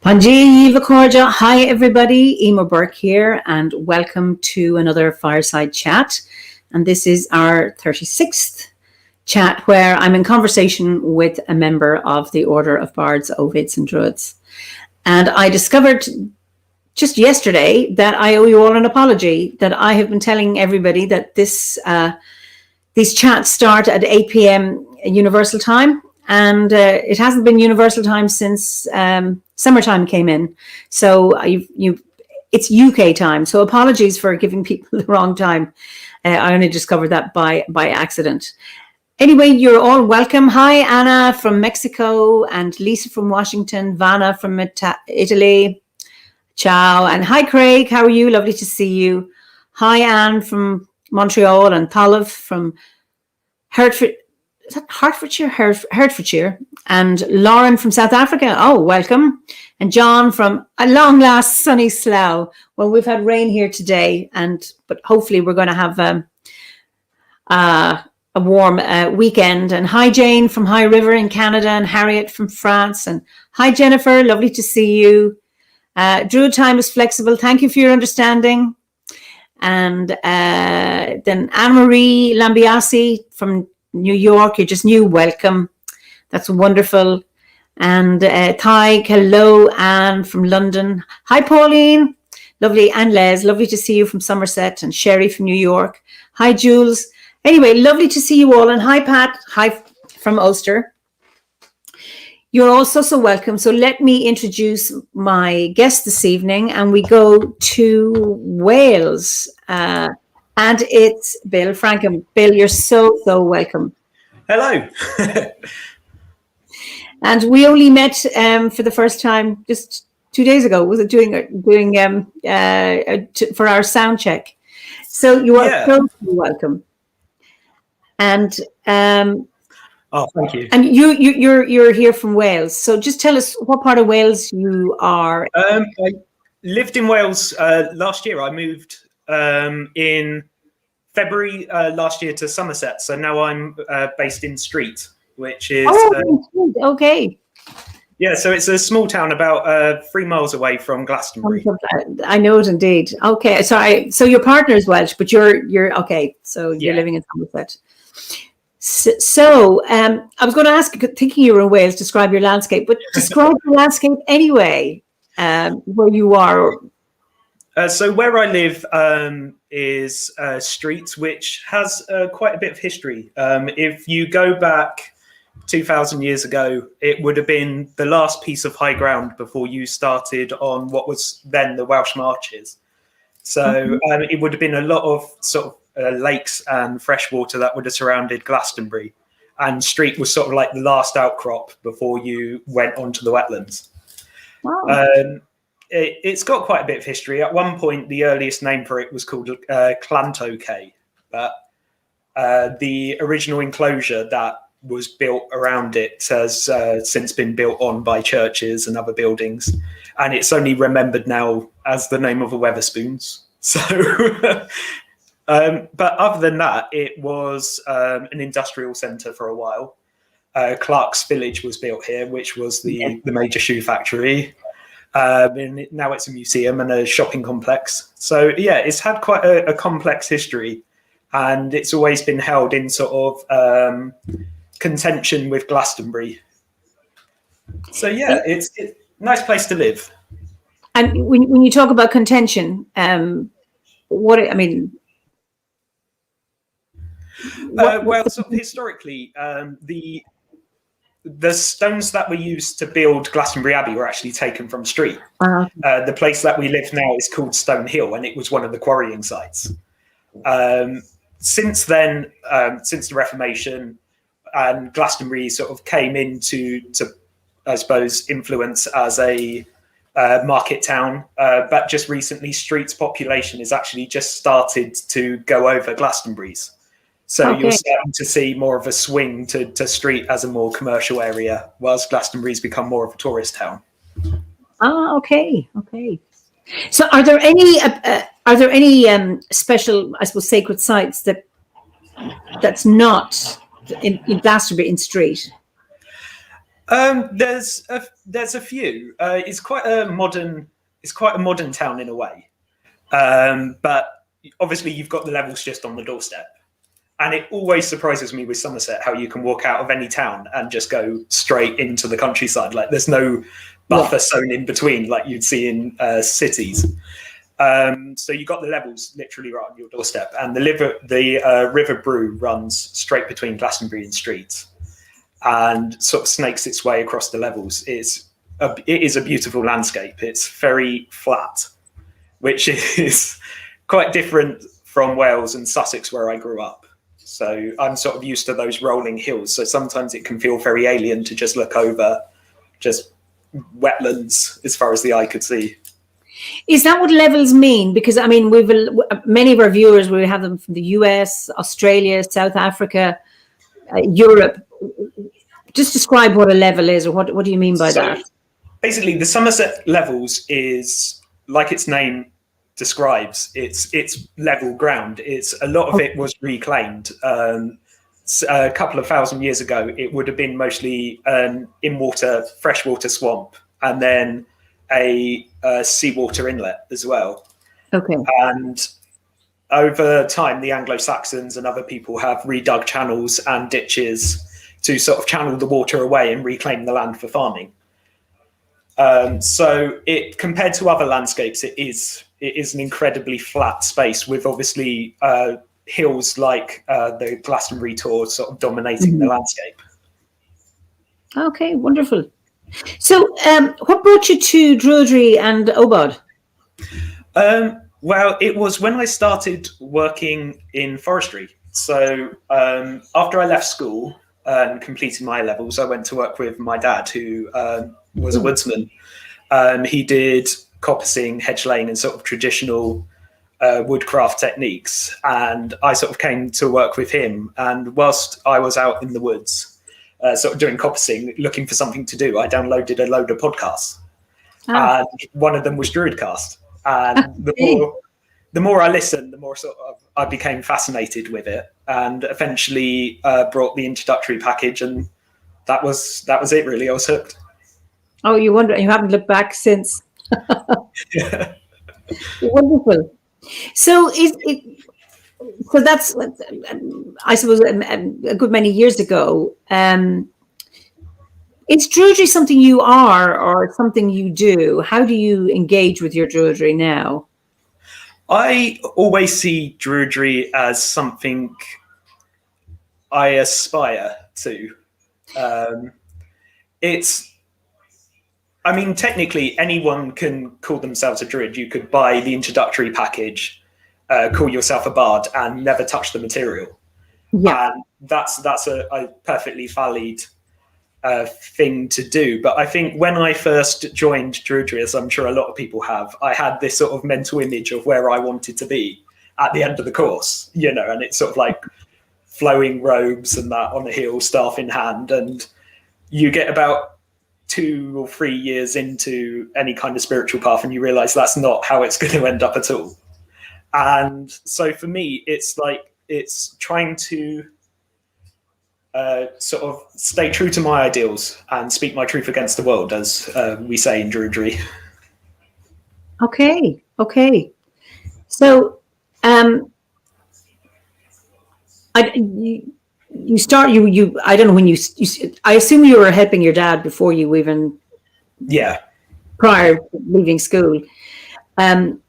Panji Vakorja. Hi everybody, Eimear Burke here, and welcome to another Fireside Chat. And this is our 36th chat where I'm in conversation with a member of the Order of Bards, Ovids and Druids. And I discovered just yesterday that I owe you all an apology, that I have been telling everybody that these chats start at 8 p.m. Universal Time. And it hasn't been Universal Time since summertime came in. So it's UK time. So apologies for giving people the wrong time. I only discovered that by accident. Anyway, you're all welcome. Hi, Anna from Mexico, and Lisa from Washington, Vanna from Italy. Ciao. And hi, Craig. How are you? Lovely to see you. Hi, Anne from Montreal, and Thalav from Hertford. Is that Hertfordshire? Hertfordshire. And Lauren from South Africa. Oh, welcome. And John from a long last sunny Slough. Well, we've had rain here today, but hopefully we're going to have a warm weekend. And hi, Jane from High River in Canada, and Harriet from France. And hi, Jennifer. Lovely to see you. Druid time is flexible. Thank you for your understanding. And then Anne-Marie Lambiasi from New York, you're just new, welcome. That's wonderful. And Ty, hello, Anne from London. Hi, Pauline. Lovely. And Les, lovely to see you from Somerset. And Sherry from New York. Hi, Jules. Anyway, lovely to see you all. And hi, Pat. Hi from Ulster. You're all so welcome. So let me introduce my guest this evening, and we go to Wales. And it's Bill Frankham. Bill, you're so welcome. Hello. And we only met for the first time just 2 days ago. Was it doing for our sound check? So you are so welcome. And oh, thank you. And you're here from Wales. So just tell us what part of Wales you are. I lived in Wales last year. I moved in February last year to Somerset. So now I'm based in Street, which is... okay. Yeah, so it's a small town about 3 miles away from Glastonbury. I know it indeed. Okay, sorry. So your partner is Welsh, but you're okay. So you're living in Somerset. So I was going to ask, thinking you were in Wales, describe your landscape, but describe the landscape anyway, where you are. So where I live is Street, which has quite a bit of history. If you go back 2,000 years ago, it would have been the last piece of high ground before you started on what was then the Welsh Marches. So it would have been a lot of sort of lakes and freshwater that would have surrounded Glastonbury. And Street was sort of like the last outcrop before you went onto the wetlands. Wow. It's got quite a bit of history. At one point, the earliest name for it was called Clantoke, but the original enclosure that was built around it has since been built on by churches and other buildings, and it's only remembered now as the name of a Wetherspoons. So, but other than that, it was an industrial centre for a while. Clark's Village was built here, which was the major shoe factory. And now it's a museum and a shopping complex. So yeah, it's had quite a complex history, and it's always been held in sort of contention with Glastonbury. So yeah, it's a nice place to live. And when you talk about contention, well, sort of historically, the stones that were used to build Glastonbury Abbey were actually taken from Street. The place that we live now is called Stone Hill, and it was one of the quarrying sites. Since then, since the Reformation, and Glastonbury sort of came into, I suppose, influence as a market town. But just recently, Street's population has actually just started to go over Glastonbury's. So you're starting to see more of a swing to Street as a more commercial area, whilst Glastonbury's become more of a tourist town. Okay. So are there any special, I suppose, sacred sites that's not in Glastonbury in Street? There's a few. It's quite a modern town in a way, but obviously you've got the levels just on the doorstep. And it always surprises me with Somerset how you can walk out of any town and just go straight into the countryside. Like there's no buffer zone in between like you'd see in cities. So you got the levels literally right on your doorstep, and the River Brue runs straight between Glastonbury and Street, and sort of snakes its way across the levels. It is a beautiful landscape. It's very flat, which is quite different from Wales and Sussex where I grew up. So I'm sort of used to those rolling hills. So sometimes it can feel very alien to just look over just wetlands as far as the eye could see. Is that what levels mean? Because I mean, we've many of our viewers, we have them from the US, Australia, South Africa, Europe. Just describe what a level is, or what do you mean by that? Basically, the Somerset Levels is, like its name describes, it's level ground. A lot of it was reclaimed. A couple of thousand years ago, it would have been mostly in-water, freshwater swamp, and then a seawater inlet as well. Okay. And over time, the Anglo-Saxons and other people have redug channels and ditches to sort of channel the water away and reclaim the land for farming. So it, compared to other landscapes, it is an incredibly flat space with obviously hills like the Glastonbury Tor sort of dominating the landscape. Okay, wonderful. So what brought you to Druidry and OBOD? Well, it was when I started working in forestry. So after I left school and completed my levels, I went to work with my dad, who was a woodsman. He did coppicing, hedge laying, and sort of traditional woodcraft techniques. And I sort of came to work with him. And whilst I was out in the woods, sort of doing coppicing, looking for something to do, I downloaded a load of podcasts. And one of them was Druidcast. And the more I listened, the more sort of I became fascinated with it, and eventually brought the introductory package, and that was it really. I was hooked. Oh, you haven't looked back since. Yeah. Wonderful. So so that's, I suppose, a good many years ago. Is Druidry something you are or something you do? How do you engage with your Druidry now? I always see Druidry as something I aspire to. I mean, technically, anyone can call themselves a druid. You could buy the introductory package, call yourself a bard, and never touch the material. Yeah, and that's a perfectly valid thing to do. But I think when I first joined Druidry, as I'm sure a lot of people have, I had this sort of mental image of where I wanted to be at the end of the course, and it's sort of like flowing robes and that on the hill, staff in hand, and you get about 2 or 3 years into any kind of spiritual path and you realize that's not how it's going to end up at all. And so for me, it's trying to sort of stay true to my ideals and speak my truth against the world, as we say in Druidry. Okay. So you start, I don't know when you I assume you were helping your dad before you even, prior to leaving school. Can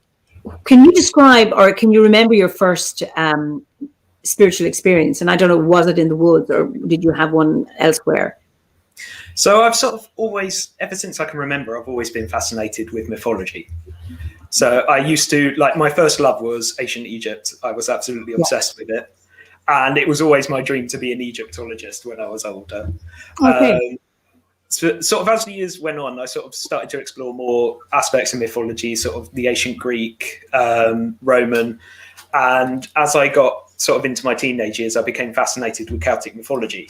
you describe, or can you remember your first spiritual experience? And I don't know, was it in the woods or did you have one elsewhere? So I've sort of always, ever since I can remember, I've always been fascinated with mythology. So I used to, my first love was ancient Egypt. I was absolutely obsessed with it. And it was always my dream to be an Egyptologist when I was older. Okay. So sort of as the years went on, I sort of started to explore more aspects of mythology, sort of the ancient Greek, Roman. And as I got sort of into my teenage years, I became fascinated with Celtic mythology.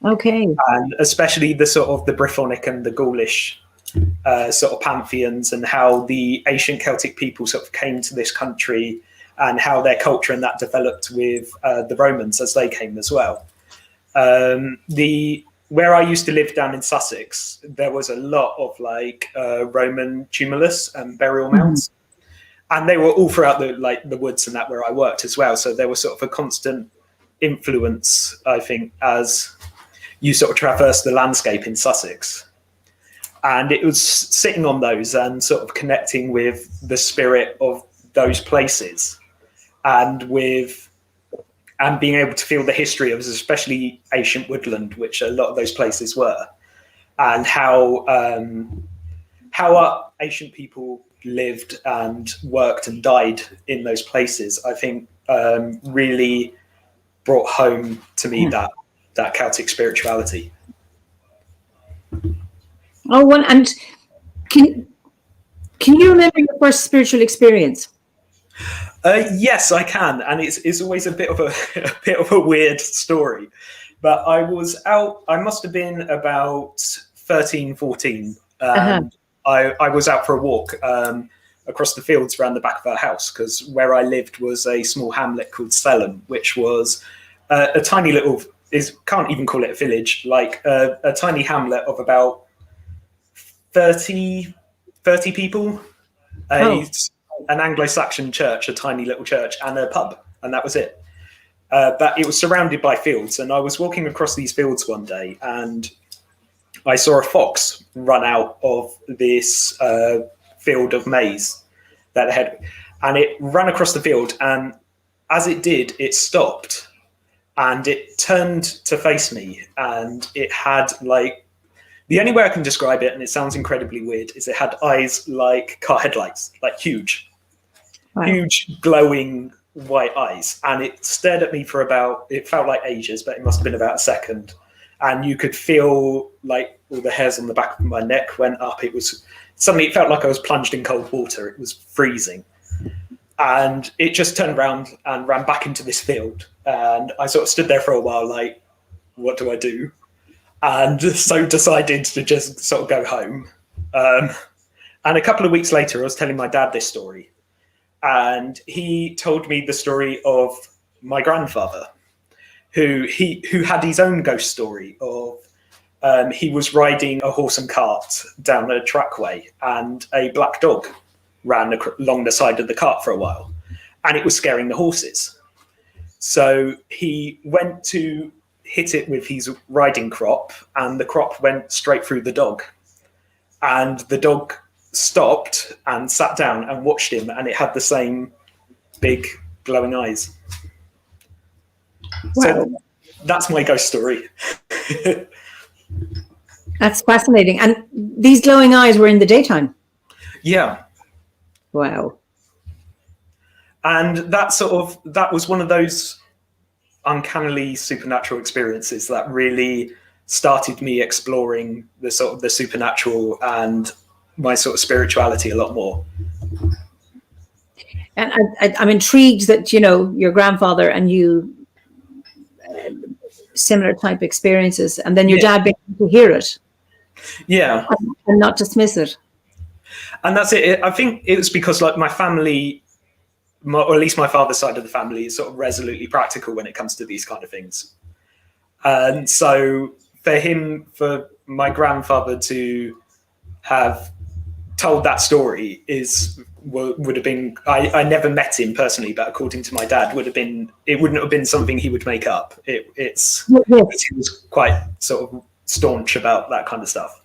Okay. And especially the sort of the Brythonic and the Gaulish sort of pantheons, and how the ancient Celtic people sort of came to this country, and how their culture and that developed with the Romans as they came as well. where I used to live down in Sussex, there was a lot of like Roman tumulus and burial mounds, and they were all throughout the woods and that where I worked as well. So there was sort of a constant influence, I think, as you sort of traverse the landscape in Sussex. And it was sitting on those and sort of connecting with the spirit of those places, and being able to feel the history of especially ancient woodland, which a lot of those places were, and how our ancient people lived and worked and died in those places, I think really brought home to me that Celtic spirituality. Oh, well, and can you remember your first spiritual experience? Yes, I can, and it's always a bit of a weird story. But I was out. I must have been about 13, 14. I was out for a walk across the fields around the back of our house, because where I lived was a small hamlet called Selham, which was a tiny little. Can't even call it a village. Like a tiny hamlet of about 30 people. An Anglo-Saxon church, a tiny little church, and a pub, and that was it. But it was surrounded by fields, and I was walking across these fields one day, and I saw a fox run out of this field of maize that it had, and it ran across the field, and as it did, it stopped, and it turned to face me, and it had like, the only way I can describe it, and it sounds incredibly weird, is it had eyes like car headlights, like huge. Wow. Huge glowing white eyes, and it stared at me for it felt like ages, but it must have been about a second, and you could feel like all the hairs on the back of my neck went up. It felt like I was plunged in cold water. It was freezing, and it just turned around and ran back into this field, and I sort of stood there for a while like, what do I do? And so decided to just sort of go home. And a couple of weeks later, I was telling my dad this story, and he told me the story of my grandfather, who had his own ghost story of he was riding a horse and cart down a trackway, and a black dog ran along the side of the cart for a while, and it was scaring the horses. So he went to hit it with his riding crop, and the crop went straight through the dog, and the dog stopped and sat down and watched him, and it had the same big glowing eyes. Wow. So that's my ghost story. That's fascinating. And these glowing eyes were in the daytime? Yeah. Wow. And that was one of those uncannily supernatural experiences that really started me exploring the supernatural and my sort of spirituality a lot more. And I'm intrigued that, your grandfather and you similar type experiences, and then your dad being able to hear it. Yeah. And not dismiss it. And that's it. I think it was because like my family, or at least my father's side of the family, is sort of resolutely practical when it comes to these kind of things. And so for my grandfather to have told that story would have been, I never met him personally, but according to my dad, it wouldn't have been something he would make up. He was quite sort of staunch about that kind of stuff.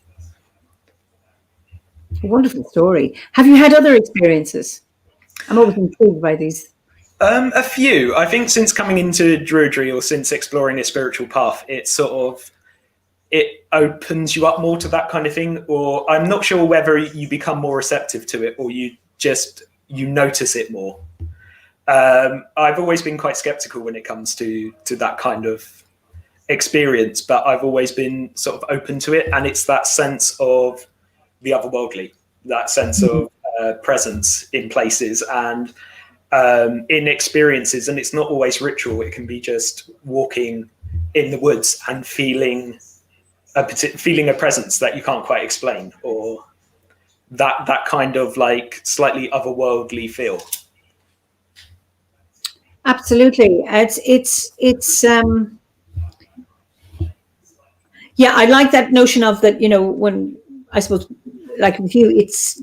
A wonderful story. Have you had other experiences? I'm always intrigued by these. A few. I think since coming into Druidry, or since exploring a spiritual path, it opens you up more to that kind of thing, or I'm not sure whether you become more receptive to it or you notice it more. I've always been quite skeptical when it comes to that kind of experience, but I've always been sort of open to it, and it's that sense of the otherworldly, that sense of presence in places and in experiences. And it's not always ritual. It can be just walking in the woods and feeling a presence that you can't quite explain, or that kind of like slightly otherworldly feel. Absolutely. Yeah, I like that notion of that, when I suppose, like with you, it's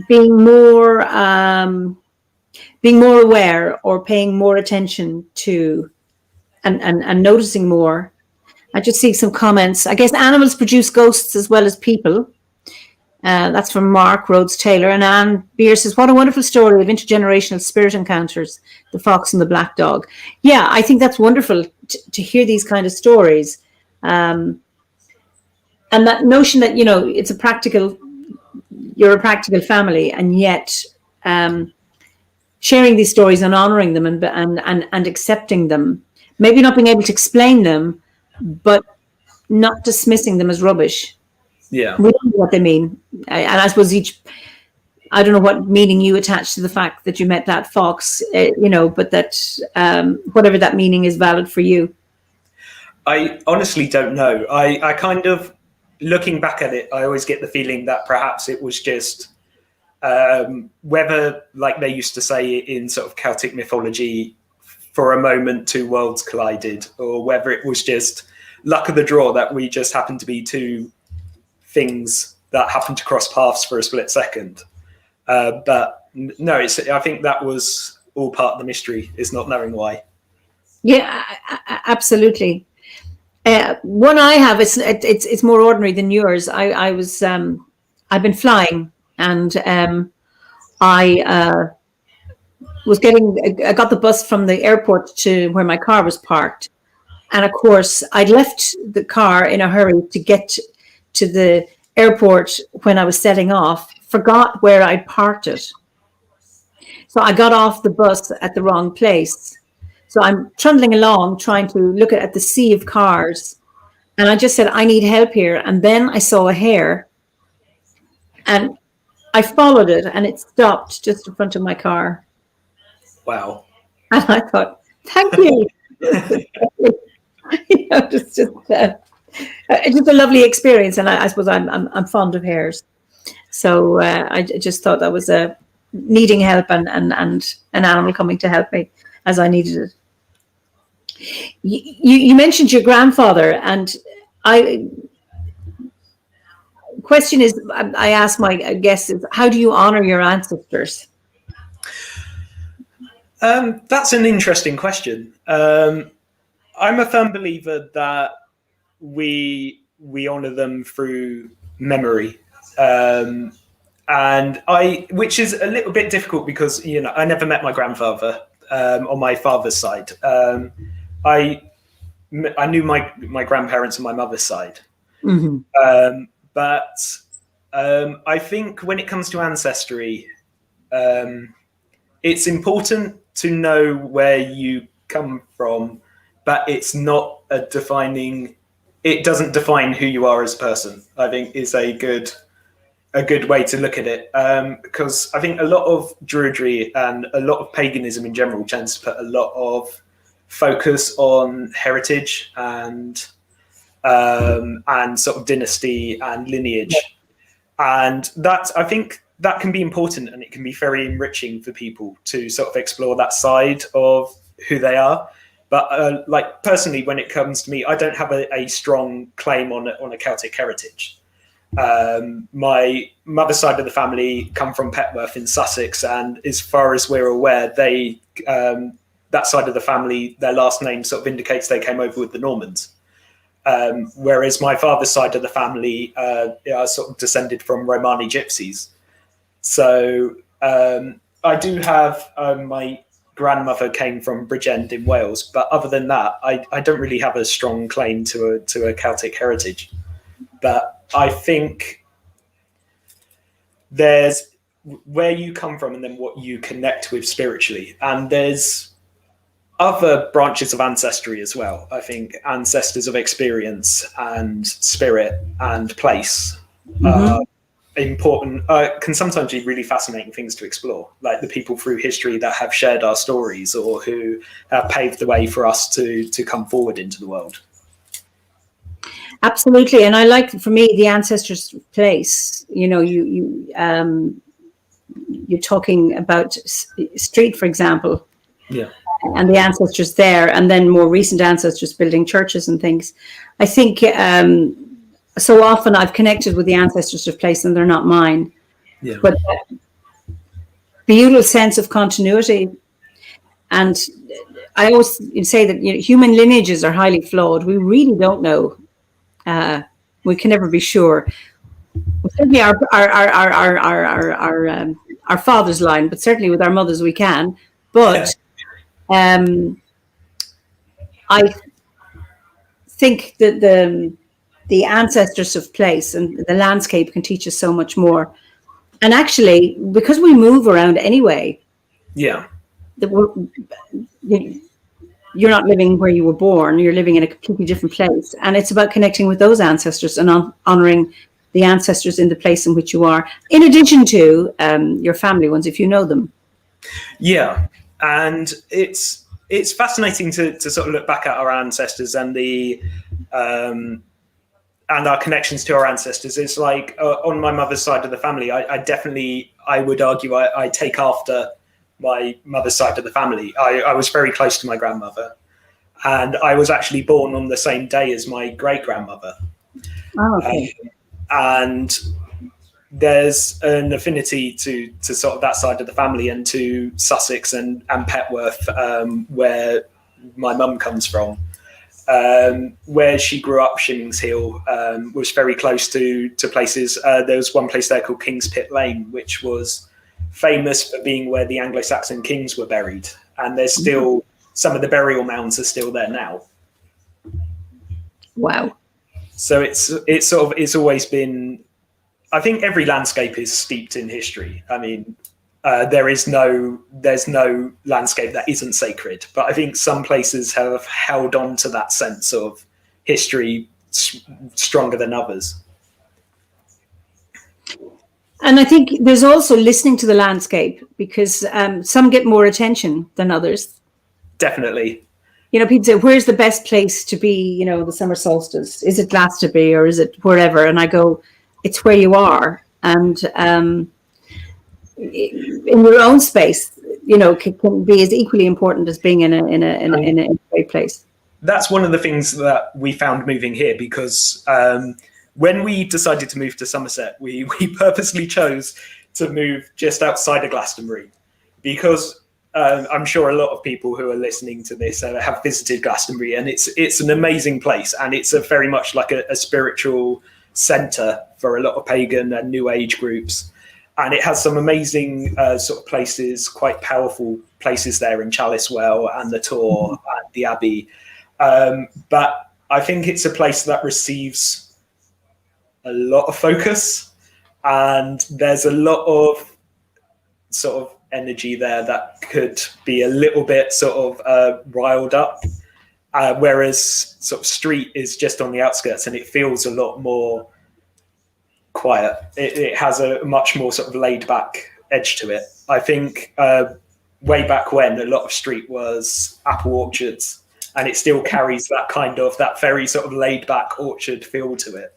being more aware or paying more attention to and noticing more. I just see some comments. I guess animals produce ghosts as well as people. That's from Mark Rhodes Taylor. And Anne Beer says, what a wonderful story of intergenerational spirit encounters, the fox and the black dog. Yeah, I think that's wonderful to hear these kind of stories. And that notion that, it's you're a practical family, and yet sharing these stories and honoring them and accepting them, maybe not being able to explain them, but not dismissing them as rubbish. Yeah. We don't know what they mean. And I suppose I don't know what meaning you attach to the fact that you met that fox, but that whatever that meaning is valid for you. I honestly don't know. I kind of, looking back at it, I always get the feeling that perhaps it was just whether, like they used to say in sort of Celtic mythology, for a moment two worlds collided, or whether it was just luck of the draw that we just happened to be two things that happened to cross paths for a split second. But no, I think that was all part of the mystery, is not knowing why. Yeah, absolutely. One I have, it's more ordinary than yours. I've been flying, and I got the bus from the airport to where my car was parked. And of course, I'd left the car in a hurry to get to the airport when I was setting off, forgot where I'd parked it. So I got off the bus at the wrong place. So I'm trundling along, trying to look at the sea of cars. And I just said, I need help here. And then I saw a hare. And I followed it, and it stopped just in front of my car. Wow. And I thought, thank you. Just a lovely experience. And I suppose I'm fond of hares. So I just thought that was needing help and an animal coming to help me as I needed it. You mentioned your grandfather, and question is, I ask my guests, is how do you honor your ancestors? That's an interesting question. I'm a firm believer that we honor them through memory. Which is a little bit difficult because, I never met my grandfather on my father's side. I knew my grandparents on my mother's side. Mm-hmm. But I think when it comes to ancestry, it's important to know where you come from, but it's not it doesn't define who you are as a person, I think is a good way to look at it. Because I think a lot of Druidry and a lot of paganism in general tends to put a lot of focus on heritage and sort of dynasty and lineage. And I think that can be important, and it can be very enriching for people to sort of explore that side of who they are. But like personally, when it comes to me, I don't have a strong claim on a Celtic heritage. My mother's side of the family come from Petworth in Sussex, and as far as we're aware, that side of the family, their last name sort of indicates they came over with the Normans. Whereas my father's side of the family are sort of descended from Romani gypsies. So I do have my grandmother came from Bridgend in Wales, but other than that, I don't really have a strong claim to a Celtic heritage. But I think there's where you come from and then what you connect with spiritually. And there's other branches of ancestry as well. I think ancestors of experience and spirit and place are important, can sometimes be really fascinating things to explore, like the people through history that have shared our stories or who have paved the way for us to come forward into the world. Absolutely. And I like, for me, the ancestors' place. You're talking about Street, for example. Yeah. and the ancestors there, and then more recent ancestors building churches and things. I think so often I've connected with the ancestors of place and they're not mine. Yeah. But that beautiful sense of continuity. And I always say that human lineages are highly flawed. We really don't know. We can never be sure. Certainly our father's line, but certainly with our mothers we can. But I think that the ancestors of place and the landscape can teach us so much more. And actually, because we move around anyway, yeah, you're not living where you were born. You're living in a completely different place, and it's about connecting with those ancestors and honoring the ancestors in the place in which you are, in addition to your family ones, if you know them. Yeah, and it's fascinating to sort of look back at our ancestors and and our connections to our ancestors. It's like on my mother's side of the family, I would argue I take after my mother's side of the family. I was very close to my grandmother, and I was actually born on the same day as my great grandmother. Oh, okay. And there's an affinity to sort of that side of the family and to Sussex and Petworth, where my mum comes from. Where she grew up, Shimmings Hill, was very close to places. There was one place there called King's Pit Lane, which was famous for being where the Anglo-Saxon kings were buried. And there's still some of the burial mounds are still there now. Wow. So it's always been, I think every landscape is steeped in history. I mean, there's no landscape that isn't sacred, but I think some places have held on to that sense of history stronger than others. And I think there's also listening to the landscape, because some get more attention than others. Definitely. People say, where's the best place to be, the summer solstice? Is it Glastonbury or is it wherever? And I go, it's where you are. And in your own space, can be as equally important as being in a great place. That's one of the things that we found moving here, because when we decided to move to Somerset, we purposely chose to move just outside of Glastonbury, because I'm sure a lot of people who are listening to this have visited Glastonbury, and it's an amazing place, and it's very much like a spiritual centre for a lot of pagan and New Age groups. And it has some amazing sort of places, quite powerful places there in Chaliswell and the Tor and the Abbey. But I think it's a place that receives a lot of focus, and there's a lot of sort of energy there that could be a little bit sort of riled up. Whereas sort of Street is just on the outskirts and it feels a lot more quiet. It has a much more sort of laid back edge to it. I think way back when, a lot of Street was apple orchards, and it still carries that very sort of laid back orchard feel to it.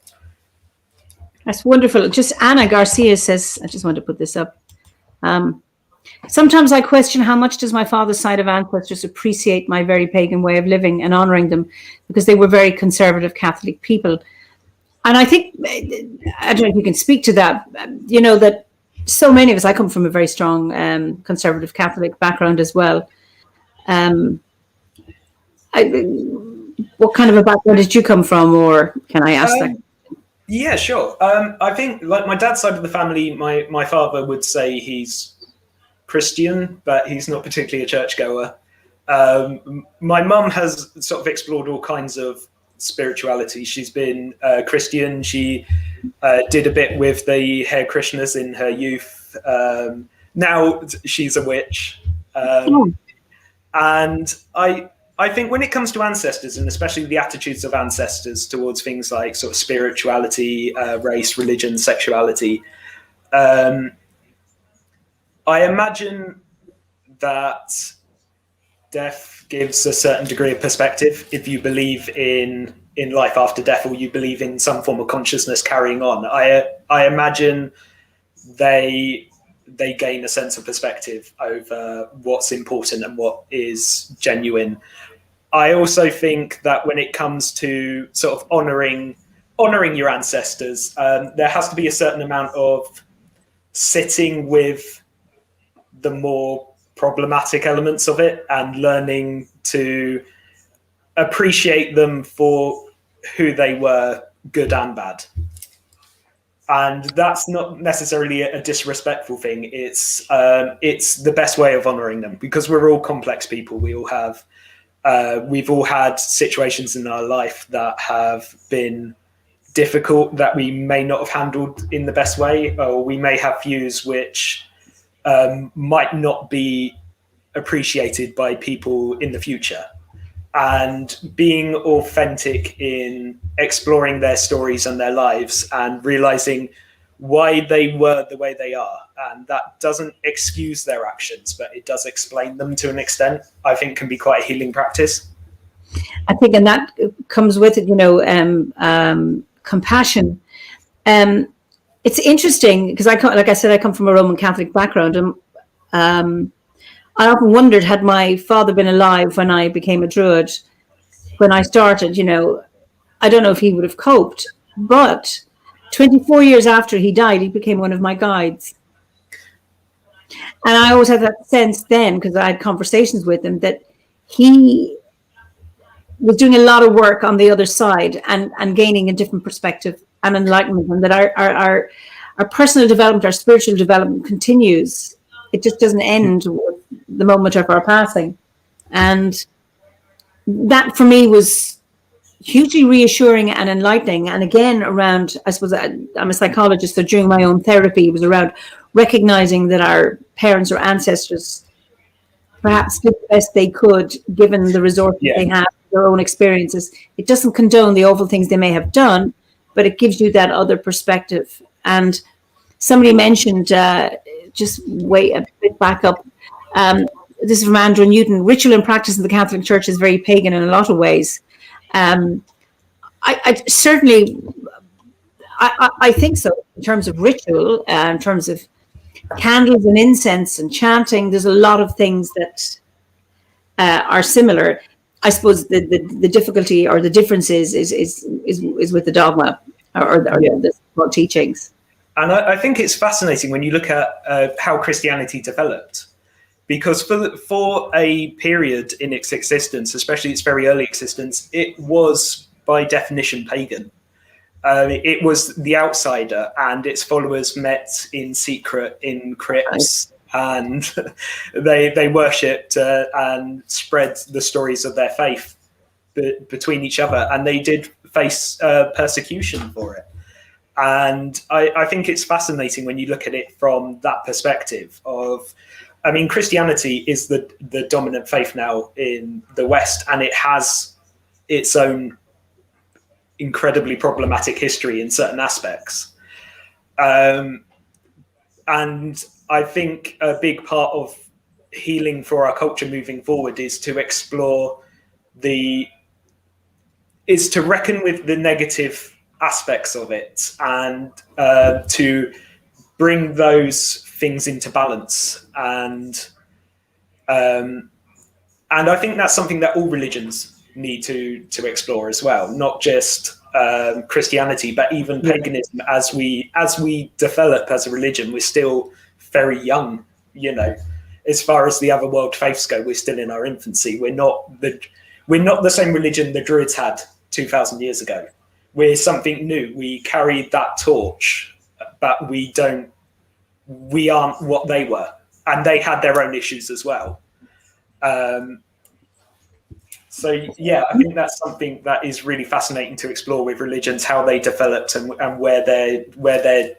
That's wonderful. Just Anna Garcia says, I just want to put this up. Sometimes I question how much does my father's side of ancestors appreciate my very pagan way of living and honouring them, because they were very conservative Catholic people. And I think, I don't know if you can speak to that, that so many of us, I come from a very strong conservative Catholic background as well. What kind of a background did you come from, or can I ask that? Yeah, sure. I think, like my dad's side of the family, my father would say he's Christian, but he's not particularly a churchgoer. My mum has sort of explored all kinds of spirituality. She's been Christian. She did a bit with the Hare Krishnas in her youth. Now she's a witch. And I think when it comes to ancestors, and especially the attitudes of ancestors towards things like sort of spirituality, race, religion, sexuality, I imagine that death gives a certain degree of perspective. If you believe in life after death, or you believe in some form of consciousness carrying on, I imagine they they gain a sense of perspective over what's important and what is genuine. I also think that when it comes to sort of honouring your ancestors, there has to be a certain amount of sitting with the more problematic elements of it and learning to appreciate them for who they were, good and bad. And that's not necessarily a disrespectful thing. It's the best way of honouring them, because we're all complex people. We all have, we've all had situations in our life that have been difficult, that we may not have handled in the best way, or we may have views which might not be appreciated by people in the future. And being authentic in exploring their stories and their lives and realizing why they were the way they are. And that doesn't excuse their actions, but it does explain them to an extent, I think can be quite a healing practice. I think, and that comes with it, compassion. It's interesting because like I said, I come from a Roman Catholic background, and I often wondered, had my father been alive when I became a Druid, when I started, I don't know if he would have coped. But 24 years after he died, he became one of my guides. And I always had that sense then, because I had conversations with him, that he was doing a lot of work on the other side and gaining a different perspective and enlightenment, and that our personal development, our spiritual development continues. It just doesn't end with the moment of our passing. And that for me was hugely reassuring and enlightening. And again, around, I suppose I'm a psychologist, so during my own therapy, it was around recognizing that our parents or ancestors perhaps did the best they could, given the resources they have, their own experiences. It doesn't condone the awful things they may have done, but it gives you that other perspective. And somebody mentioned, just wait a bit back up, this is from Andrew Newton, ritual and practice in the Catholic Church is very pagan in a lot of ways. I certainly think so, in terms of ritual, in terms of candles and incense and chanting. There's a lot of things that are similar. I suppose the difficulty or the difference is with the dogma or the teachings. And I think it's fascinating when you look at how Christianity developed, because for a period in its existence, especially its very early existence, it was by definition pagan. It was the outsider, and its followers met in secret in crypts, and they worshipped and spread the stories of their faith between each other, and they did face persecution for it. And I think it's fascinating when you look at it from that perspective of, Christianity is the dominant faith now in the West, and it has its own incredibly problematic history in certain aspects. And I think a big part of healing for our culture moving forward is to explore is to reckon with the negative aspects of it, and to bring those things into balance. And I think that's something that all religions need to explore as well, not just Christianity, but even paganism. As we develop as a religion, we're still very young, as far as the other world faiths go. We're still in our infancy. We're not the same religion the Druids had 2,000 years ago. We're something new. We carry that torch, but we aren't what they were, and they had their own issues as well. So I think that's something that is really fascinating to explore with religions, how they developed and where they're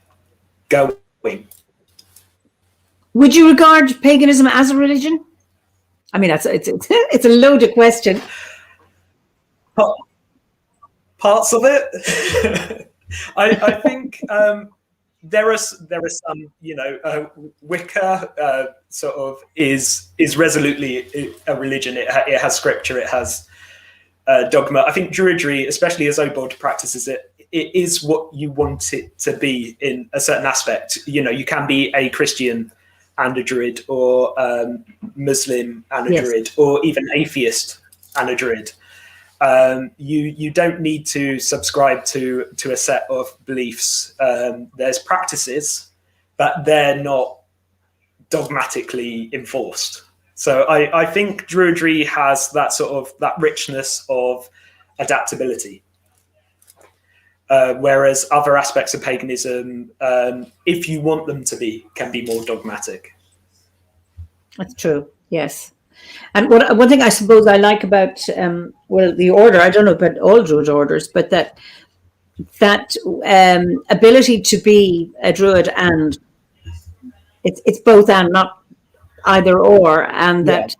going. Would you regard paganism as a religion? It's a loaded question. Parts of it. I think there are some, Wicca sort of is resolutely a religion. It has scripture, it has dogma. I think Druidry, especially as OBOD practices it, it is what you want it to be in a certain aspect. You can be a Christian and a Druid, or Muslim and a Druid, or even atheist and a Druid. You don't need to subscribe to a set of beliefs. There's practices, but they're not dogmatically enforced. So I think Druidry has that sort of that richness of adaptability. Whereas other aspects of paganism, if you want them to be, can be more dogmatic. That's true, yes. And one thing I suppose I like about, the order, I don't know about all Druid orders, but that ability to be a Druid, and it's both and, not either or, and that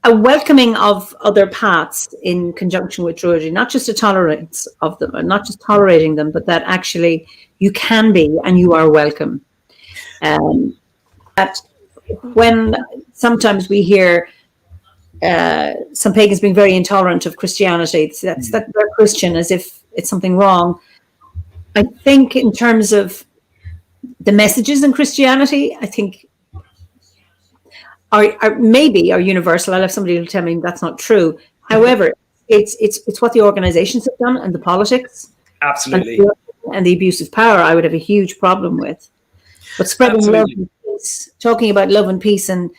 a welcoming of other paths in conjunction with Druidry, not just a tolerance of them, and not just tolerating them, but that actually you can be and you are welcome. That when sometimes we hear some pagans being very intolerant of Christianity, that they're Christian as if it's something wrong. I think in terms of the messages in Christianity, I think are universal. I'll have somebody who'll tell me that's not true. However, it's what the organizations have done and the politics. Absolutely. And the abuse of power I would have a huge problem with. But spreading love and peace, talking about love and peace and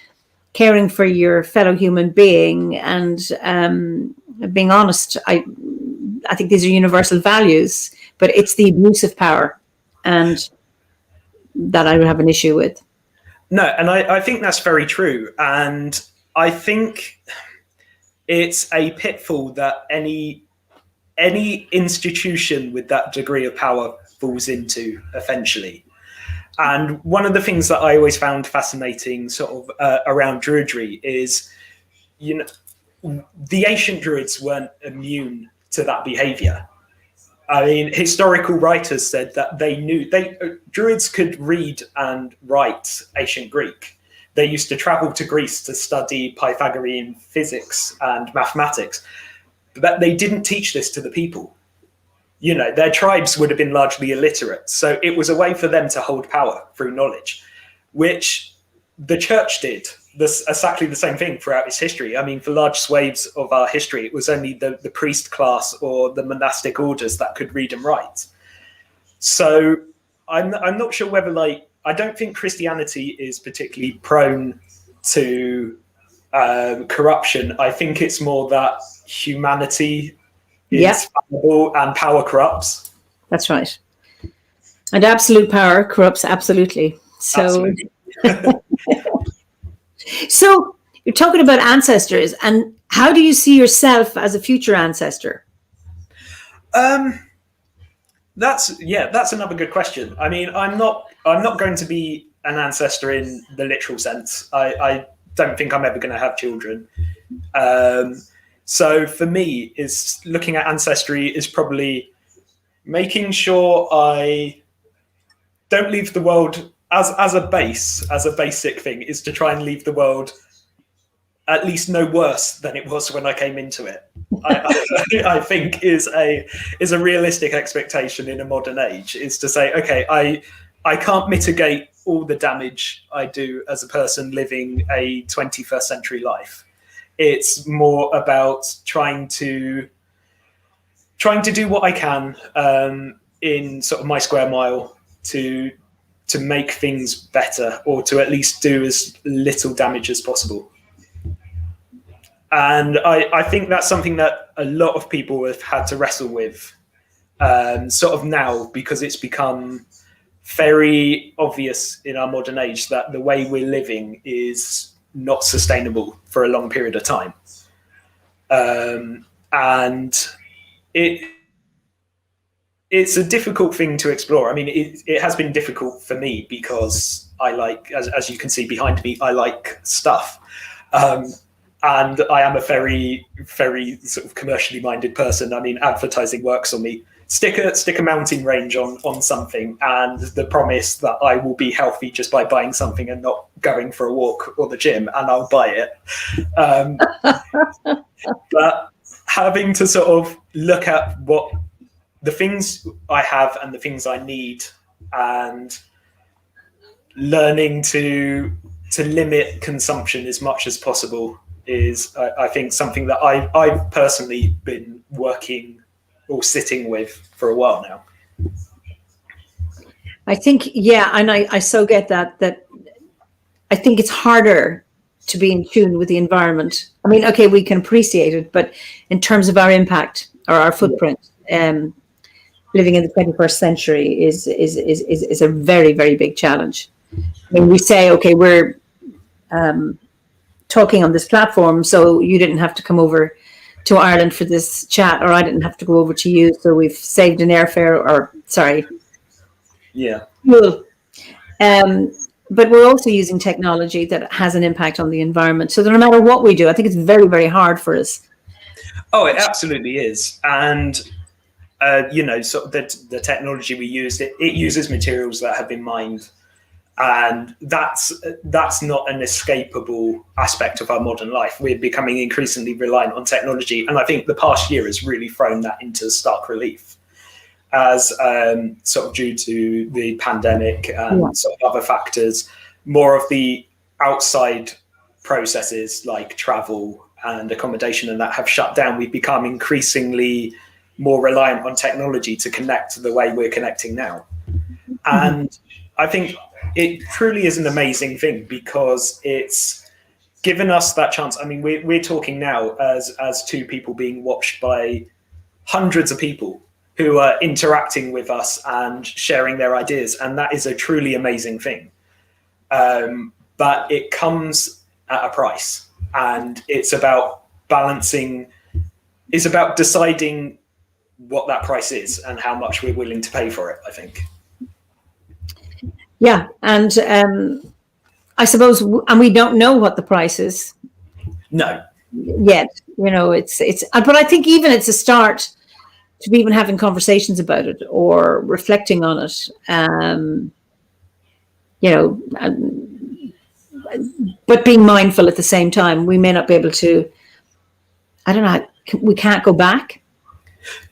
caring for your fellow human being and being honest, I think these are universal values, but it's the abuse of power and that I would have an issue with. No, and I think that's very true. And I think it's a pitfall that any institution with that degree of power falls into eventually. And one of the things that I always found fascinating sort of around Druidry is, the ancient Druids weren't immune to that behavior. I mean, historical writers said that Druids could read and write ancient Greek. They used to travel to Greece to study Pythagorean physics and mathematics, but they didn't teach this to the people. Their tribes would have been largely illiterate. So it was a way for them to hold power through knowledge, which the church did. Exactly the same thing throughout its history. I mean, for large swathes of our history, it was only the priest class or the monastic orders that could read and write. So I'm not sure whether, I don't think Christianity is particularly prone to corruption. I think it's more that humanity is fallible and power corrupts. That's right. And absolute power corrupts absolutely. So. Absolutely. So you're talking about ancestors, and how do you see yourself as a future ancestor? That's another good question. I mean, I'm not going to be an ancestor in the literal sense. I don't think I'm ever going to have children. So for me, is looking at ancestry is probably making sure I don't leave the world as a basic thing, is to try and leave the world at least no worse than it was when I came into it. I think is a realistic expectation in a modern age, is to say, okay, I can't mitigate all the damage I do as a person living a 21st century life. It's more about trying to do what I can in sort of my square mile to make things better, or to at least do as little damage as possible. And I think that's something that a lot of people have had to wrestle with sort of now, because it's become very obvious in our modern age that the way we're living is not sustainable for a long period of time. And it's a difficult thing to explore. I mean, it has been difficult for me because I like, as you can see behind me, I like stuff. And I am a very, very sort of commercially minded person. I mean, advertising works on me. Stick a mounting range on something, and the promise that I will be healthy just by buying something and not going for a walk or the gym, and I'll buy it. But having to sort of look at what the things I have and the things I need, and learning to limit consumption as much as possible is, I think, something that I've personally been working or sitting with for a while now. I think, yeah, and I so get that I think it's harder to be in tune with the environment. I mean, okay, we can appreciate it, but in terms of our impact or our footprint, living in the 21st century is a very, very big challenge. I mean, we say, okay, we're talking on this platform, so you didn't have to come over to Ireland for this chat, or I didn't have to go over to you, so we've saved an airfare, or sorry. Yeah. Cool. But we're also using technology that has an impact on the environment. So that no matter what we do, I think it's very, very hard for us. Oh, it absolutely is. And, so the technology we use, it uses materials that have been mined. And that's not an escapable aspect of our modern life. We're becoming increasingly reliant on technology. And I think the past year has really thrown that into stark relief, as sort of due to the pandemic and sort of other factors, more of the outside processes like travel and accommodation and that have shut down. We've become increasingly more reliant on technology to connect the way we're connecting now. And I think it truly is an amazing thing, because it's given us that chance. I mean, we're talking now as two people being watched by hundreds of people who are interacting with us and sharing their ideas. And that is a truly amazing thing. But it comes at a price, and it's about balancing, it's about deciding what that price is and how much we're willing to pay for it, I think. Yeah. And I suppose, and we don't know what the price is. No. Yet, but I think even it's a start to be even having conversations about it or reflecting on it, but being mindful at the same time. We may not be able to, I don't know, we can't go back.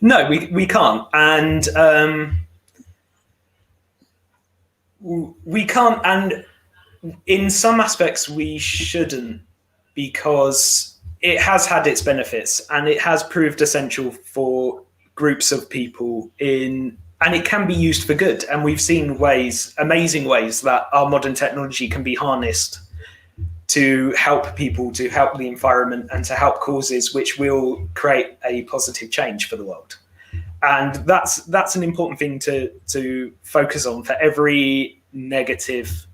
No, we can't. And we can't. And in some aspects, we shouldn't, because it has had its benefits and it has proved essential for groups of people and it can be used for good. And we've seen amazing ways that our modern technology can be harnessed to help people, to help the environment, and to help causes which will create a positive change for the world. And that's an important thing to focus on. For every negative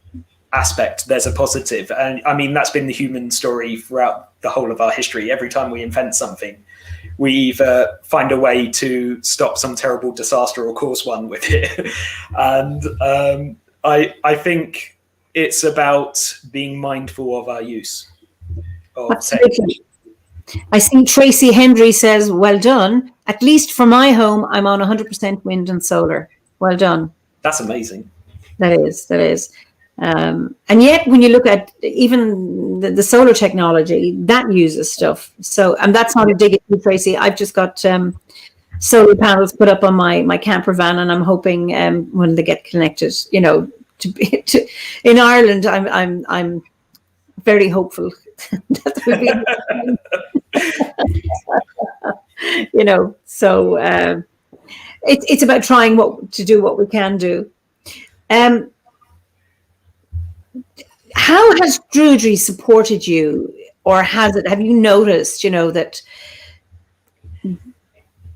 aspect, there's a positive. And I mean, that's been the human story throughout the whole of our history. Every time we invent something, we either find a way to stop some terrible disaster or cause one with it. And I think it's about being mindful of our use of technology. I think Tracy Hendry says, well done. At least for my home, I'm on 100% wind and solar. Well done. That's amazing. That is. And yet, when you look at even the solar technology, that uses stuff. So, and that's not a dig at you, Tracy. I've just got solar panels put up on my camper van, and I'm hoping when they get connected, to in Ireland, I'm very hopeful that there will be, So it's about trying to do what we can do. How has Druidry supported you, or have you noticed, that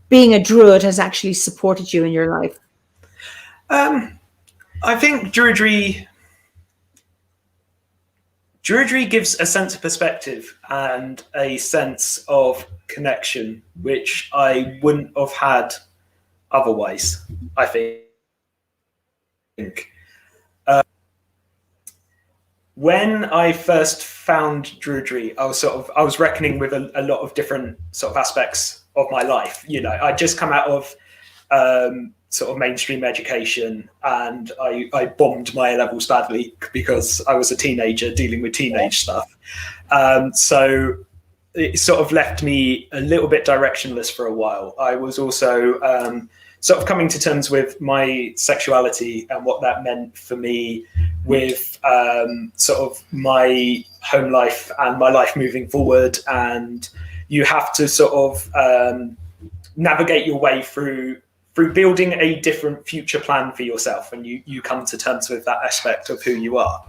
being a Druid has actually supported you in your life? I think Druidry gives a sense of perspective and a sense of connection, which I wouldn't have had otherwise, I think. When I first found Druidry, I was reckoning with a lot of different sort of aspects of my life. I'd just come out of sort of mainstream education, and I bombed my A-levels badly because I was a teenager dealing with teenage stuff. So it sort of left me a little bit directionless for a while. I was also sort of coming to terms with my sexuality and what that meant for me with sort of my home life and my life moving forward. And you have to sort of navigate your way through building a different future plan for yourself, and you come to terms with that aspect of who you are.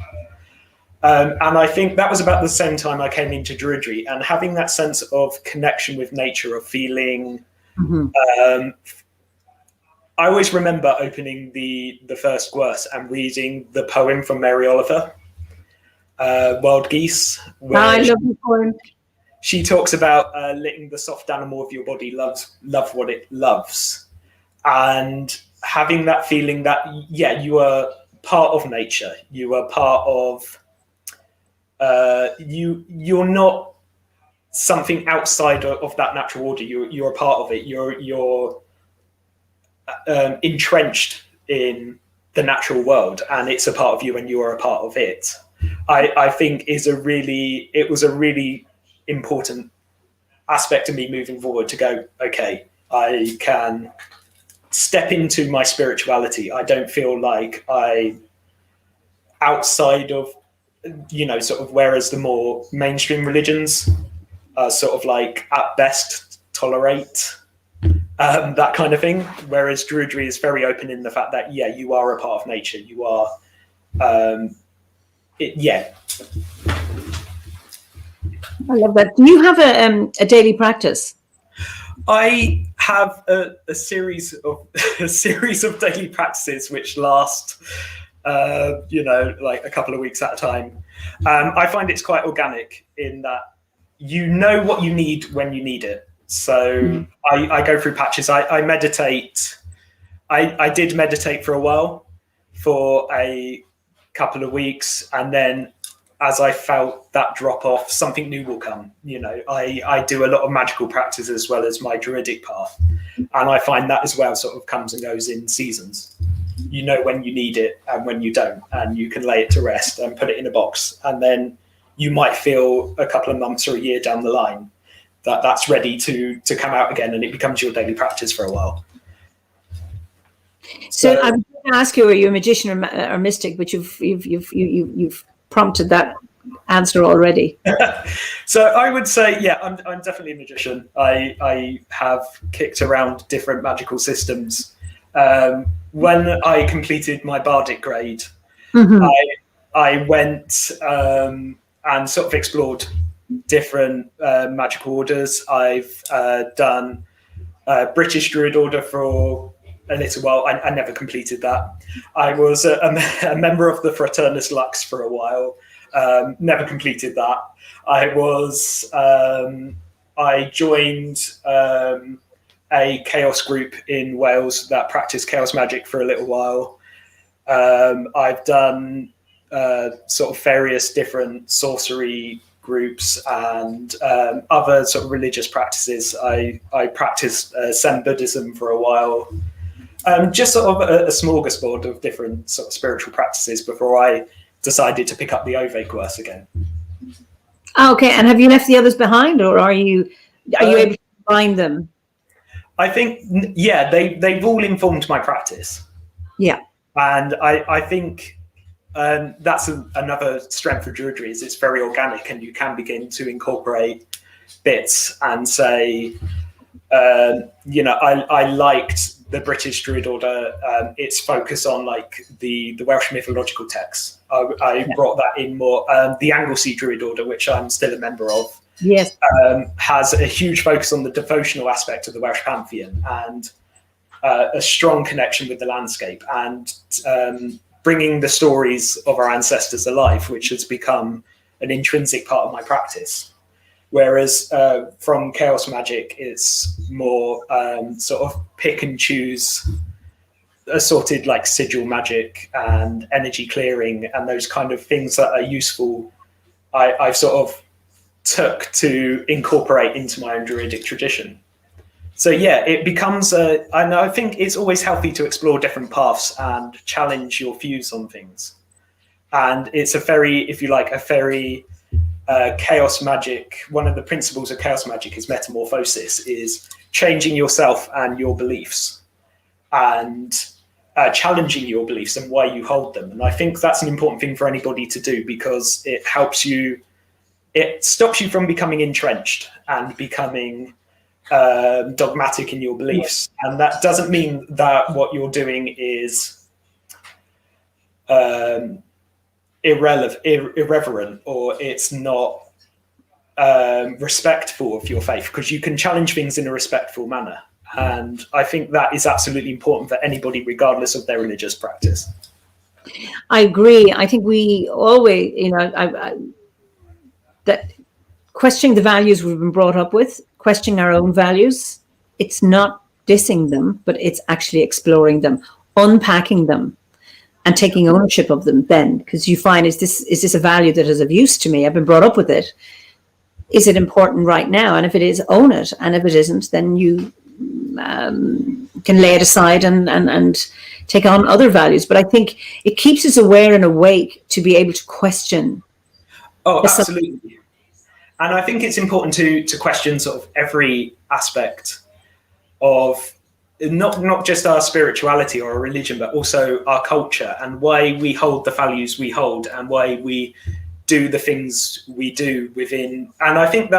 And I think that was about the same time I came into Druidry, and having that sense of connection with nature, of feeling. I always remember opening the first Gwerse and reading the poem from Mary Oliver, Wild Geese, where I love the poem. She talks about letting the soft animal of your body love what it loves. And having that feeling that, yeah, you are part of nature. You are part of, you're not something outside of that natural order. You're a part of it. You're entrenched in the natural world, and it's a part of you and you are a part of it. I think it was a really important aspect of me moving forward to go, okay, I can step into my spirituality. I don't feel like I'm outside of, sort of, whereas the more mainstream religions sort of like at best tolerate that kind of thing. Whereas Druidry is very open in the fact that, yeah, you are a part of nature. You are, yeah. I love that. Do you have a daily practice? I have a series of daily practices which last, like a couple of weeks at a time. I find it's quite organic in that you know what you need when you need it. So I go through patches. I meditate. I did meditate for a while, for a couple of weeks, and then as I felt that drop off, something new will come. I do a lot of magical practice as well as my druidic path. And I find that as well sort of comes and goes in seasons. You know when you need it and when you don't, and you can lay it to rest and put it in a box. And then you might feel a couple of months or a year down the line that that's ready to come out again, and it becomes your daily practice for a while. So I'm going to ask you, are you a magician or mystic? But you've prompted that answer already. So I would say, yeah, I'm definitely a magician. I have kicked around different magical systems. When I completed my bardic grade, I went and sort of explored different magical orders. I've done British Druid Order for a little while. I never completed that. I was a member of the Fraternus Lux for a while. Never completed that. I joined a chaos group in Wales that practiced chaos magic for a little while. I've done sort of various different sorcery groups and other sort of religious practices. I practiced Zen Buddhism for a while. Just sort of a smorgasbord of different sort of spiritual practices before I decided to pick up the Ove Gwerse again. Okay, and have you left the others behind, or are you able to combine them? I think, yeah, they've all informed my practice. Yeah, and I think that's another strength of Druidry, is it's very organic, and you can begin to incorporate bits and say, I liked the British Druid Order, its focus on like the Welsh mythological texts. I brought that in more. The Anglesey Druid Order, which I'm still a member of, yes, has a huge focus on the devotional aspect of the Welsh pantheon and a strong connection with the landscape and bringing the stories of our ancestors alive, which has become an intrinsic part of my practice. Whereas from chaos magic, it's more sort of pick and choose assorted like sigil magic and energy clearing and those kind of things that are useful. I've sort of took to incorporate into my own druidic tradition. So yeah, it becomes I think it's always healthy to explore different paths and challenge your views on things. And it's a very chaos magic. One of the principles of chaos magic is metamorphosis, is changing yourself and your beliefs. and challenging your beliefs and why you hold them. And I think that's an important thing for anybody to do, because it helps you, it stops you from becoming entrenched and becoming dogmatic in your beliefs. And that doesn't mean that what you're doing is irreverent, or it's not respectful of your faith, because you can challenge things in a respectful manner. And I think that is absolutely important for anybody, regardless of their religious practice. I agree. I think we always, that questioning the values we've been brought up with, questioning our own values, it's not dissing them, but it's actually exploring them, unpacking them, and taking ownership of them then. Because you find, is this a value that is of use to me? I've been brought up with it. Is it important right now? And if it is, own it. And if it isn't, then you can lay it aside and take on other values. But I think it keeps us aware and awake to be able to question. Oh, absolutely. And I think it's important to question sort of every aspect of not just our spirituality or our religion, but also our culture, and why we hold the values we hold, and why we do the things we do within. And I think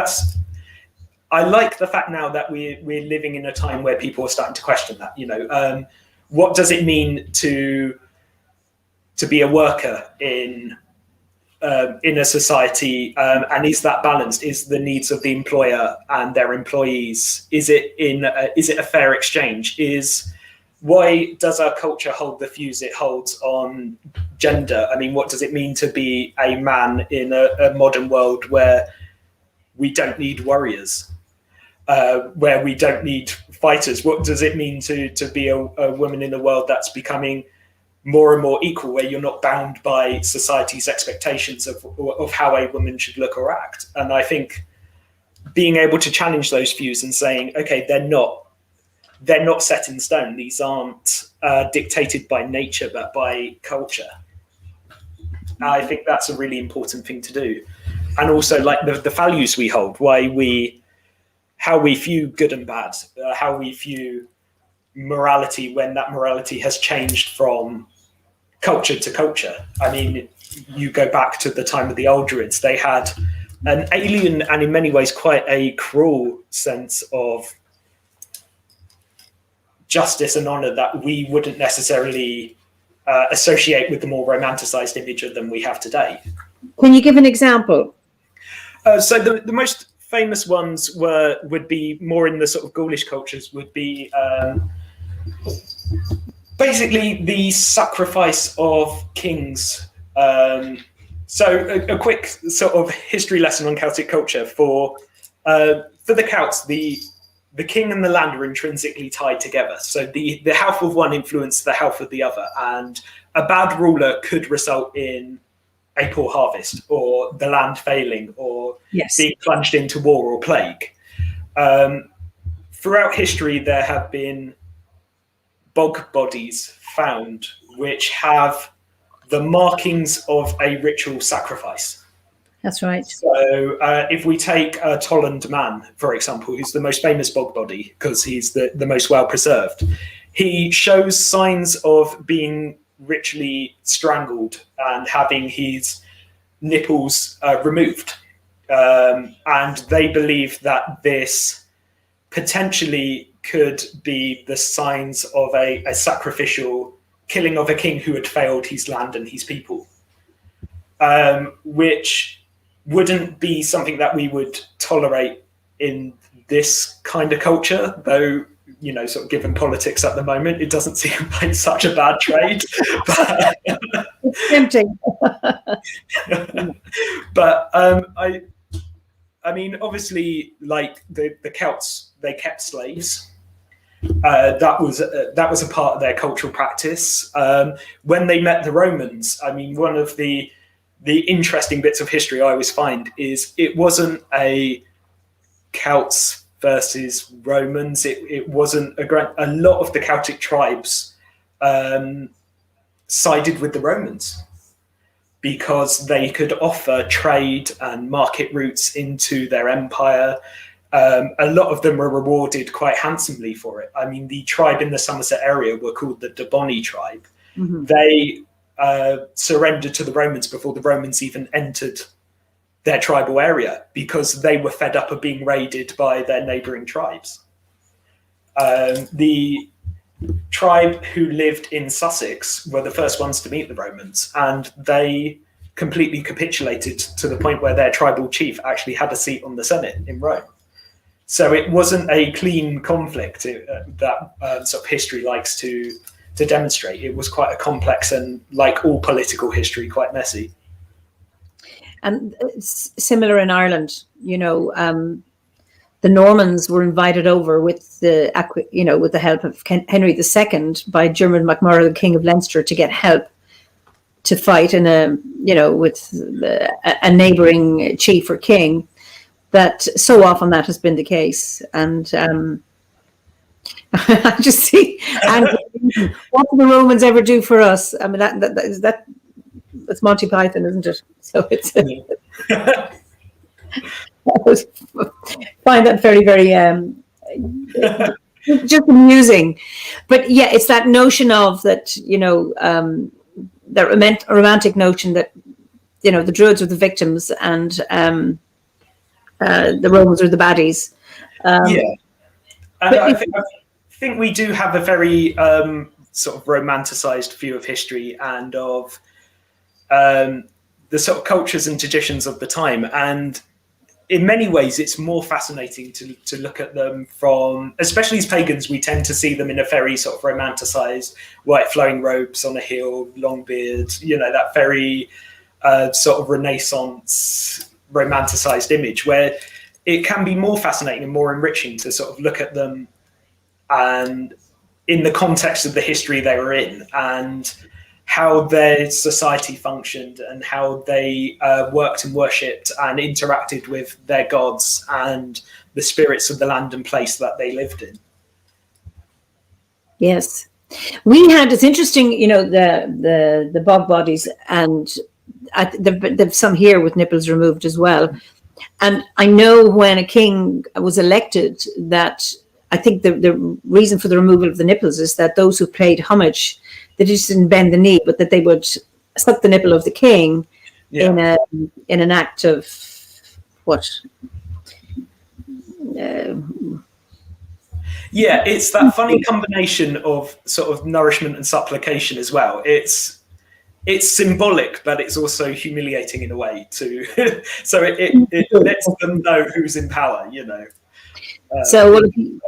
I like the fact now that we're living in a time where people are starting to question that. What does it mean to be a worker in a society, and is that balanced? Is the needs of the employer and their employees, is it a fair exchange? Why does our culture hold the views it holds on gender? I mean, what does it mean to be a man in a modern world where we don't need warriors, where we don't need fighters? What does it mean to be a woman in a world that's becoming more and more equal, where you're not bound by society's expectations of how a woman should look or act? And I think being able to challenge those views and saying, okay, they're not set in stone. These aren't dictated by nature, but by culture. I think that's a really important thing to do. And also, like the values we hold, how we view good and bad, how we view morality when that morality has changed from culture to culture. I mean, you go back to the time of the old Druids, they had an alien and in many ways quite a cruel sense of justice and honor that we wouldn't necessarily associate with the more romanticized image of them we have today. Can you give an example? So the most famous ones would be more in the sort of Gaulish cultures, would be basically the sacrifice of kings. So a quick sort of history lesson on Celtic culture. For the Celts, the king and the land are intrinsically tied together. So the health of one influenced the health of the other, and a bad ruler could result in a poor harvest, or the land failing, or being plunged into war or plague. Throughout history, there have been bog bodies found which have the markings of a ritual sacrifice. That's right. So if we take Tolland Man, for example, who's the most famous bog body because he's the most well preserved, he shows signs of being ritually strangled and having his nipples removed. And they believe that this potentially could be the signs of a sacrificial killing of a king who had failed his land and his people, which wouldn't be something that we would tolerate in this kind of culture, though, sort of given politics at the moment, it doesn't seem like such a bad trade. It's tempting. But I mean, obviously, like the Celts, they kept slaves. That was a part of their cultural practice. When they met the Romans, I mean, one of the interesting bits of history I always find is it wasn't a Celts versus Romans. It wasn't a lot of the Celtic tribes sided with the Romans because they could offer trade and market routes into their empire. a lot of them were rewarded quite handsomely for it. I mean, the tribe in the Somerset area were called the Doboni tribe. Mm-hmm. They surrendered to the Romans before the Romans even entered their tribal area, because they were fed up of being raided by their neighbouring tribes. The tribe who lived in Sussex were the first ones to meet the Romans, and they completely capitulated to the point where their tribal chief actually had a seat on the Senate in Rome. So it wasn't a clean conflict that sort of history likes to demonstrate. It was quite a complex and, like all political history, quite messy. And it's similar in Ireland, the Normans were invited over with the help of Henry II by Dermot MacMurrough, the King of Leinster, to get help to fight with a neighbouring chief or king. That so often that has been the case, and I just see. And what do the Romans ever do for us? I mean, that's Monty Python, isn't it? So it's. I find that very, very just amusing. But yeah, it's that notion of that, that romantic notion that, the Druids were the victims and the Romans were the baddies. And I think we do have a very sort of romanticized view of history and of the sort of cultures and traditions of the time. And in many ways, it's more fascinating to look at them from, especially as pagans, we tend to see them in a very sort of romanticized, white flowing robes on a hill, long beard, that very sort of Renaissance romanticized image, where it can be more fascinating and more enriching to sort of look at them and in the context of the history they were in and how their society functioned and how they worked and worshipped and interacted with their gods and the spirits of the land and place that they lived in. Yes. It's interesting, the bog bodies, and there's some here with nipples removed as well. And I know when a king was elected that I think the reason for the removal of the nipples is that those who paid homage, they just didn't bend the knee, but that they would suck the nipple of the king in an act of what? It's that funny combination of sort of nourishment and supplication as well. It's symbolic, but it's also humiliating in a way too. So it lets them know who's in power, So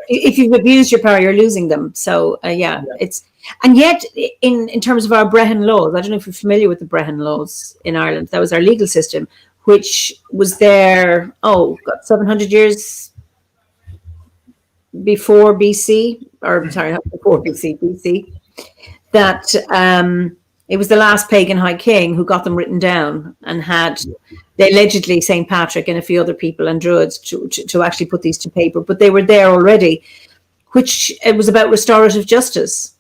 if you've abused your power, you're losing them. So it's. And yet, in terms of our Brehon laws, I don't know if you're familiar with the Brehon laws in Ireland. That was our legal system, which was there, 700 years before BC, or sorry, not before BC, that it was the last pagan high king who got them written down and they allegedly St. Patrick and a few other people and Druids to actually put these to paper, but they were there already, which it was about restorative justice.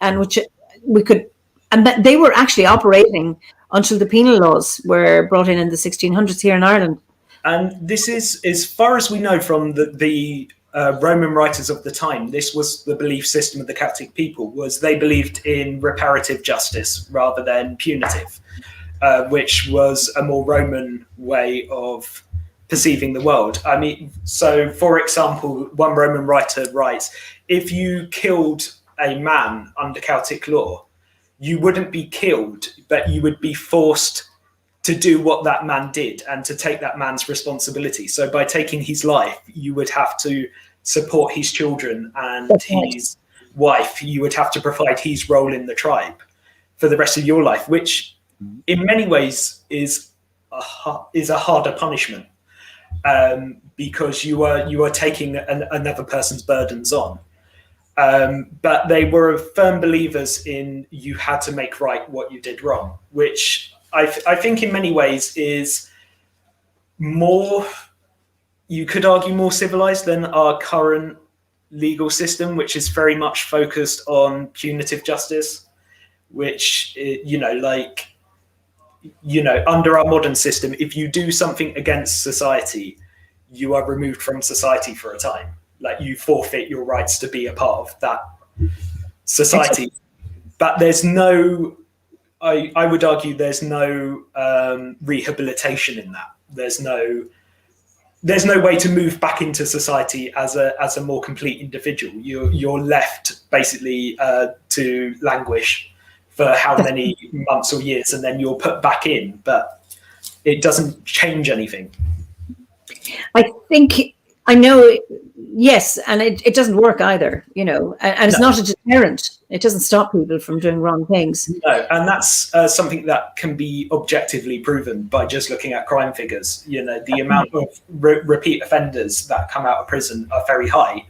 And which we could, and that they were actually operating until the penal laws were brought in the 1600s here in Ireland. And this is, as far as we know from the Roman writers of the time, this was the belief system of the Celtic people, was they believed in reparative justice rather than punitive, which was a more Roman way of perceiving the world. I mean, so for example, one Roman writer writes, if you killed a man under Celtic law, you wouldn't be killed, but you would be forced to do what that man did and to take that man's responsibility. So by taking his life, you would have to support his children and his wife. You would have to provide his role in the tribe for the rest of your life, which in many ways is a harder punishment because you are taking another person's burdens on. But they were firm believers in you had to make right what you did wrong, which I think in many ways is more, you could argue, more civilized than our current legal system, which is very much focused on punitive justice, which, under our modern system, if you do something against society, you are removed from society for a time. Like, you forfeit your rights to be a part of that society. But there's no, I would argue there's no rehabilitation in that. There's no way to move back into society as a more complete individual. You're left basically to languish for how many months or years, and then you're put back in, but it doesn't change anything. I know, yes, and it doesn't work either, and it's not a deterrent. It doesn't stop people from doing wrong things. No, and that's something that can be objectively proven by just looking at crime figures. The amount of repeat offenders that come out of prison are very high,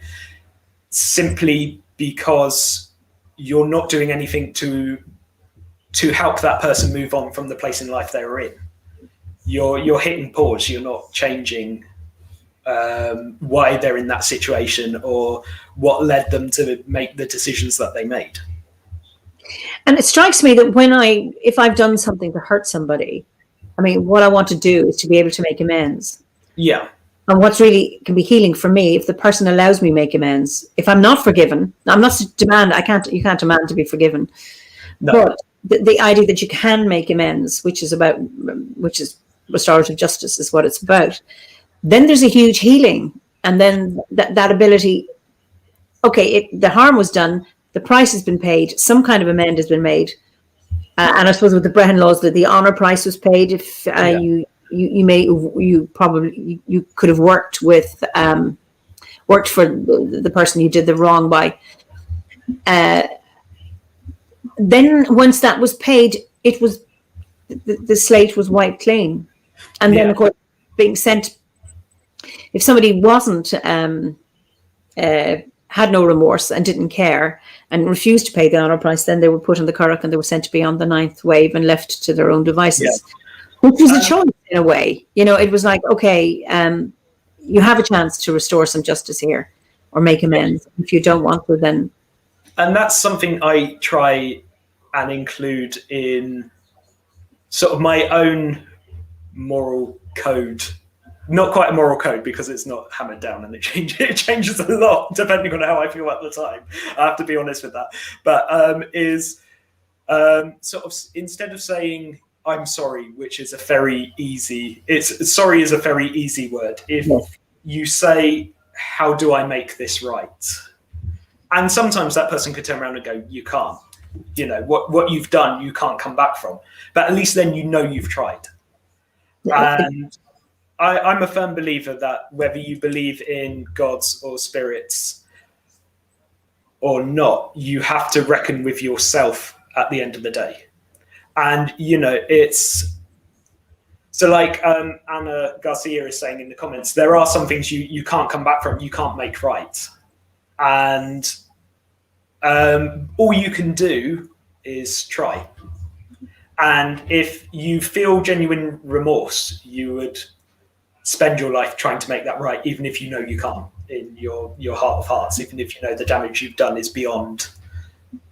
simply because you're not doing anything to help that person move on from the place in life they were in. You're hitting pause. You're not changing why they're in that situation or what led them to make the decisions that they made. And it strikes me that if I've done something to hurt somebody, what I want to do is to be able to make amends. Yeah. And what's really can be healing for me, if the person allows me to make amends. If I'm not forgiven, I'm not demand. You can't demand to be forgiven. No. But the idea that you can make amends, which is restorative justice, is what it's about. Then there's a huge healing, and then that ability. Okay, the harm was done, the price has been paid, some kind of amend has been made, and I suppose with the Brehon laws, that the honour price was paid. If you could have worked for the person you did the wrong by. Then once that was paid, it was the slate was wiped clean, and then of course being sent. If somebody wasn't had no remorse and didn't care and refused to pay the honour price, then they were put on the curragh and they were sent to be on the ninth wave and left to their own devices, which was a choice in a way. It was like, okay, you have a chance to restore some justice here or make amends. If you don't want to, then. And that's something I try and include in sort of my own moral code. Not quite a moral code, because it's not hammered down and it changes a lot depending on how I feel at the time. I have to be honest with that. But sort of, instead of saying I'm sorry, which is sorry is a very easy word. If you say, how do I make this right? And sometimes that person could turn around and go, you can't. What you've done, you can't come back from. But at least then you've tried. And I'm a firm believer that whether you believe in gods or spirits or not, you have to reckon with yourself at the end of the day. And, it's so like Anna Garcia is saying in the comments, there are some things you can't come back from, you can't make right. And all you can do is try. And if you feel genuine remorse, you would spend your life trying to make that right, even if you know you can't, in your heart of hearts, even if the damage you've done is beyond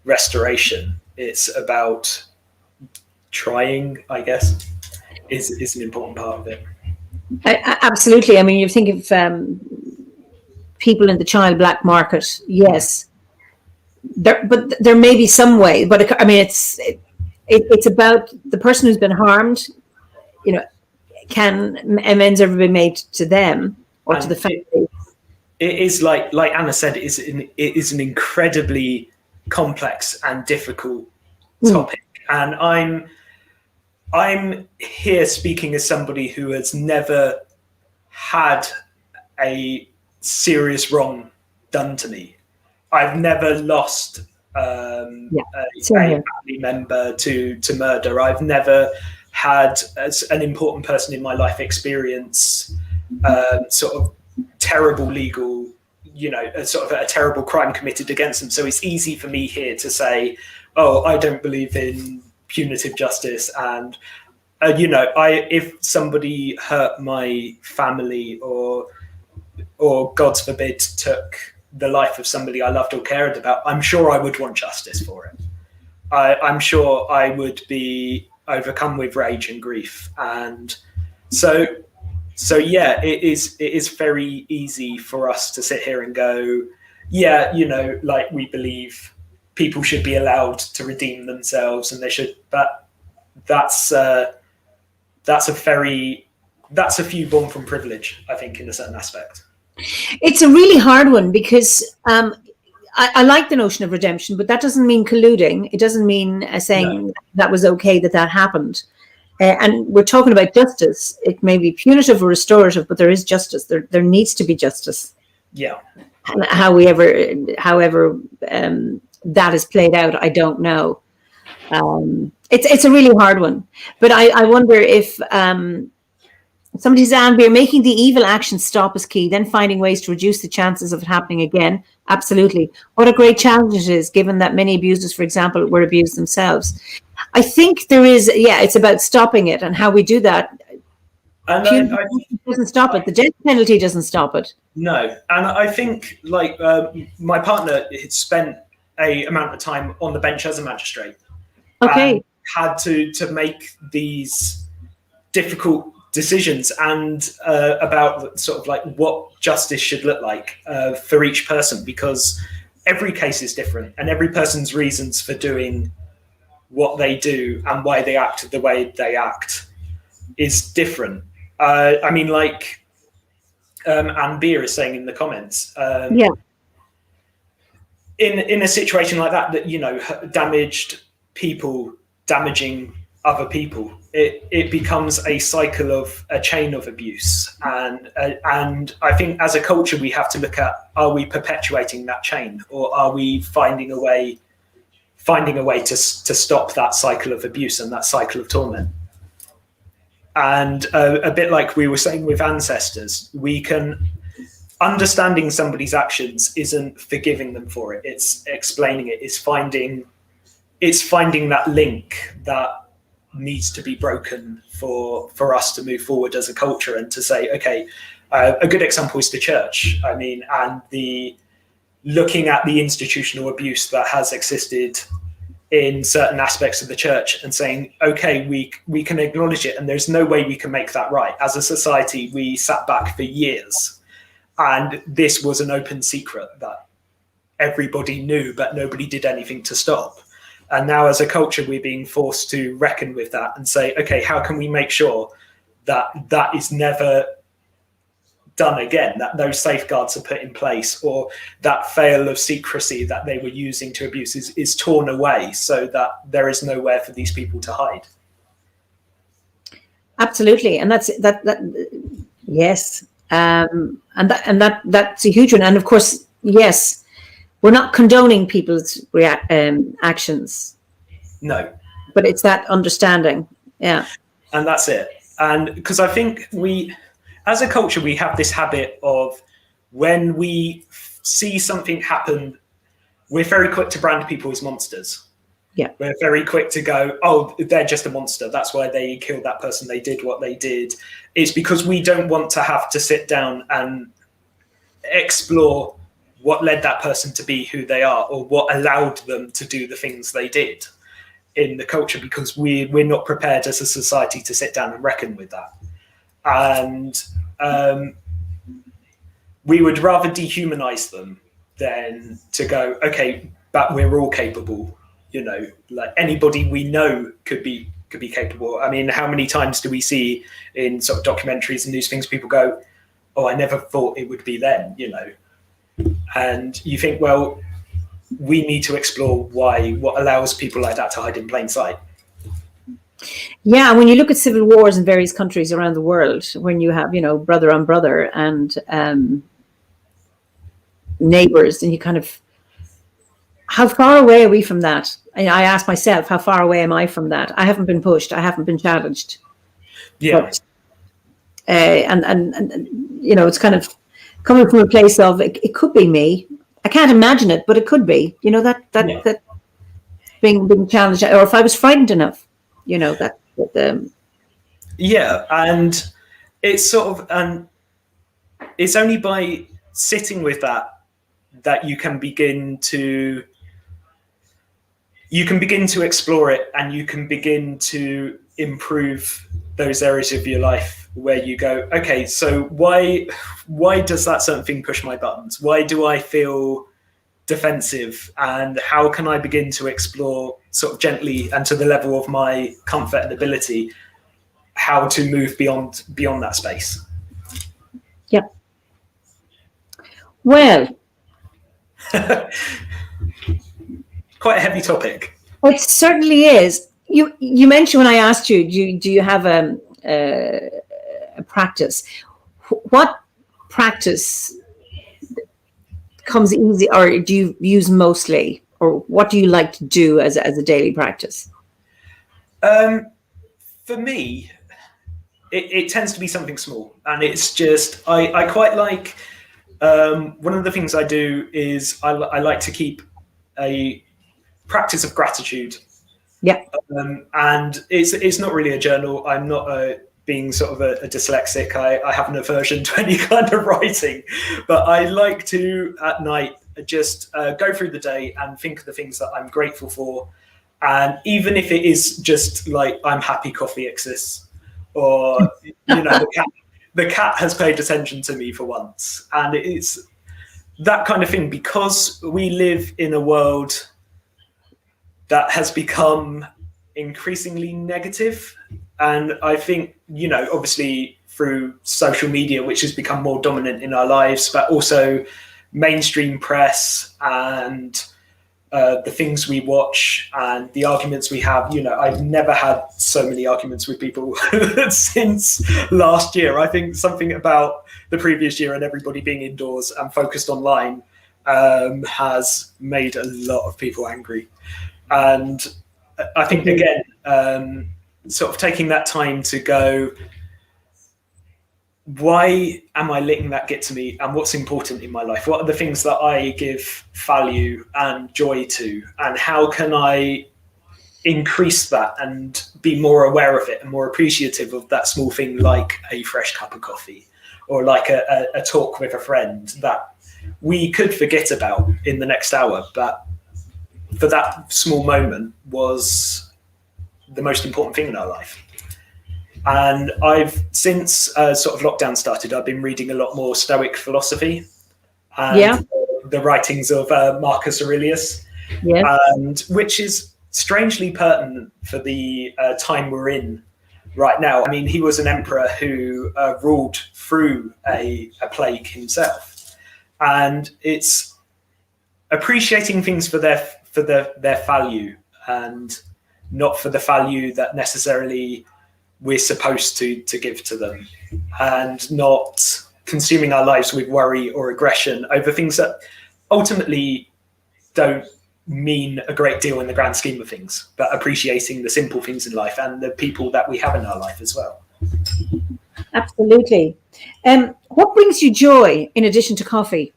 restoration. It's about trying, I guess, is an important part of it. Absolutely. You think of people in the child black market, yes, but there may be some way, but it's about the person who's been harmed. Can amends ever be made to them or to the family? It is like Anna said, it is an incredibly complex and difficult topic. And I'm here speaking as somebody who has never had a serious wrong done to me. I've never lost a family member to murder. I've never had an important person in my life experience sort of terrible legal, sort of a terrible crime committed against them. So it's easy for me here to say, oh, I don't believe in punitive justice. And, if somebody hurt my family or God forbid took the life of somebody I loved or cared about, I'm sure I would want justice for it. I'm sure I would be overcome with rage and grief. And so So yeah, it is very easy for us to sit here and go, yeah, like we believe people should be allowed to redeem themselves and they should, but that's a few born from privilege, I think, in a certain aspect. It's a really hard one because I like the notion of redemption, but that doesn't mean colluding. It doesn't mean saying that was okay that happened. And we're talking about justice. It may be punitive or restorative, but there is justice. There needs to be justice. Yeah. However that is played out, I don't know. It's a really hard one. But I wonder if somebody says, Eimear, making the evil action stop is key, then finding ways to reduce the chances of it happening again. Absolutely. What a great challenge it is, given that many abusers, for example, were abused themselves. I think there is, it's about stopping it and how we do that. And I doesn't stop it. The death penalty doesn't stop it. No. And I think, like, my partner had spent a amount of time on the bench as a magistrate. Okay. And had to make these difficult decisions and about sort of like what justice should look like for each person, because every case is different and every person's reasons for doing what they do and why they act the way they act is different. I mean, like Eimear is saying in the comments, in a situation like that, damaged people damaging other people, it becomes a cycle of a chain of abuse, and I think as a culture we have to look at, are we perpetuating that chain, or are we finding a way to stop that cycle of abuse and that cycle of torment? And a bit like we were saying with ancestors, understanding somebody's actions isn't forgiving them for it, it's explaining it, it's finding that link that needs to be broken for us to move forward as a culture and to say, okay, a good example is the church. I mean, and looking at the institutional abuse that has existed in certain aspects of the church and saying, okay, we can acknowledge it and there's no way we can make that right. As a society, we sat back for years and this was an open secret that everybody knew, but nobody did anything to stop. And now as a culture, we're being forced to reckon with that and say, okay, how can we make sure that that is never done again, that those safeguards are put in place, or that veil of secrecy that they were using to abuse is torn away so that there is nowhere for these people to hide. Absolutely. And that's yes. And that's a huge one. And of course, yes, we're not condoning people's actions. No. But it's that understanding. Yeah. And that's it. And because I think as a culture, we have this habit of when we see something happen, we're very quick to brand people as monsters. Yeah. We're very quick to go, oh, they're just a monster. That's why they killed that person. They did what they did. It's because we don't want to have to sit down and explore what led that person to be who they are, or what allowed them to do the things they did in the culture, because we're not prepared as a society to sit down and reckon with that. And we would rather dehumanize them than to go, okay, but we're all capable, like anybody we know could be capable. I mean, how many times do we see in sort of documentaries and news things, people go, oh, I never thought it would be them, and you think, well, we need to explore what allows people like that to hide in plain sight. Yeah, when you look at civil wars in various countries around the world, when you have, brother on brother and neighbors, and you kind of, how far away are we from that? And I ask myself, how far away am I from that? I haven't been pushed. I haven't been challenged. Yeah. But, and it's kind of coming from a place of, it could be me. I can't imagine it, but it could be, that being challenged, or if I was frightened enough, yeah. And it's sort of, it's only by sitting with that you can begin to explore it, and you can begin to improve those areas of your life where you go, okay, so why does that certain thing push my buttons? Why do I feel defensive? And how can I begin to explore sort of gently and to the level of my comfort and ability, how to move beyond that space? Yep. Well, quite a heavy topic. It certainly is. You mentioned when I asked you, do you have a practice? What practice comes easy, or do you use mostly, or what do you like to do as a daily practice? For me, it tends to be something small, and it's just I quite like. One of the things I do is I like to keep a practice of gratitude. Yeah. And it's not really a journal. I'm not being sort of a dyslexic. I have an aversion to any kind of writing, but I like to at night just go through the day and think of the things that I'm grateful for. And even if it is just like I'm happy coffee exists, or the cat has paid attention to me for once, and it's that kind of thing, because we live in a world that has become increasingly negative. And I think, obviously through social media, which has become more dominant in our lives, but also mainstream press and the things we watch and the arguments we have. I've never had so many arguments with people since last year. I think something about the previous year and everybody being indoors and focused online has made a lot of people angry. And I think, again, sort of taking that time to go, why am I letting that get to me, and what's important in my life? What are the things that I give value and joy to, and how can I increase that and be more aware of it and more appreciative of that small thing, like a fresh cup of coffee, or like a talk with a friend that we could forget about in the next hour, but for that small moment was the most important thing in our life. And I've, since sort of lockdown started, I've been reading a lot more Stoic philosophy and the writings of Marcus Aurelius, and which is strangely pertinent for the time we're in right now. I mean, he was an emperor who ruled through a plague himself, and it's appreciating things for their value, and not for the value that necessarily we're supposed to give to them, and not consuming our lives with worry or aggression over things that ultimately don't mean a great deal in the grand scheme of things, but appreciating the simple things in life and the people that we have in our life as well. Absolutely. What brings you joy in addition to coffee?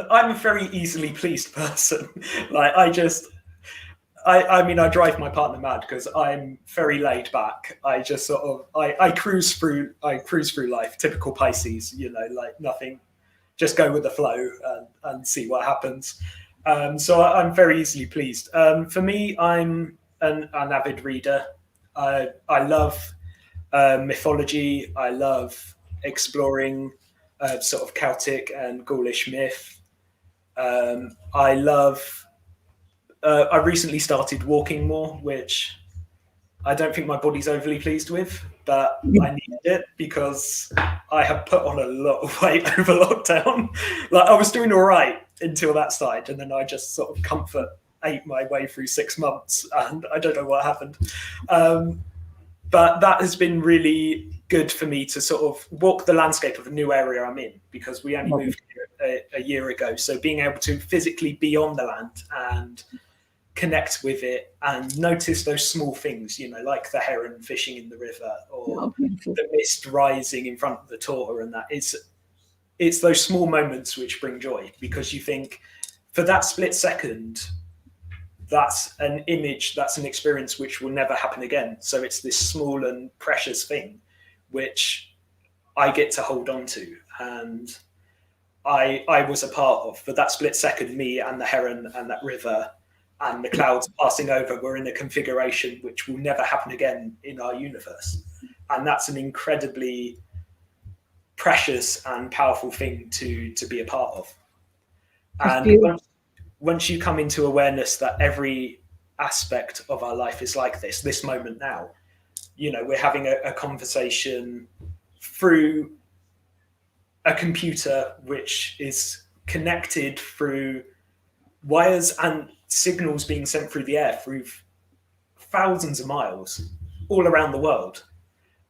I'm a very easily pleased person. I drive my partner mad because I'm very laid back. I just sort of, I cruise through life, typical Pisces, nothing, just go with the flow and see what happens. So I'm very easily pleased. For me, I'm an avid reader. I love mythology. I love exploring sort of Celtic and Gaulish myth. I recently started walking more, which I don't think my body's overly pleased with, but I needed it because I have put on a lot of weight over lockdown. I was doing all right until that started, and then I just sort of comfort ate my way through 6 months, and I don't know what happened. But that has been really good for me to sort of walk the landscape of a new area I'm in, because we only moved here a year ago. So being able to physically be on the land and connect with it and notice those small things, like the heron fishing in the river, or the mist rising in front of the tortoise, and that it's those small moments which bring joy, because you think for that split second, that's an image, that's an experience which will never happen again. So it's this small and precious thing which I get to hold on to, and I was a part of. For that split second, me and the heron and that river and the clouds passing over were in a configuration which will never happen again in our universe. And that's an incredibly precious and powerful thing to be a part of. And once you come into awareness that every aspect of our life is like this moment now, we're having a conversation through a computer which is connected through wires and signals being sent through the air through thousands of miles all around the world.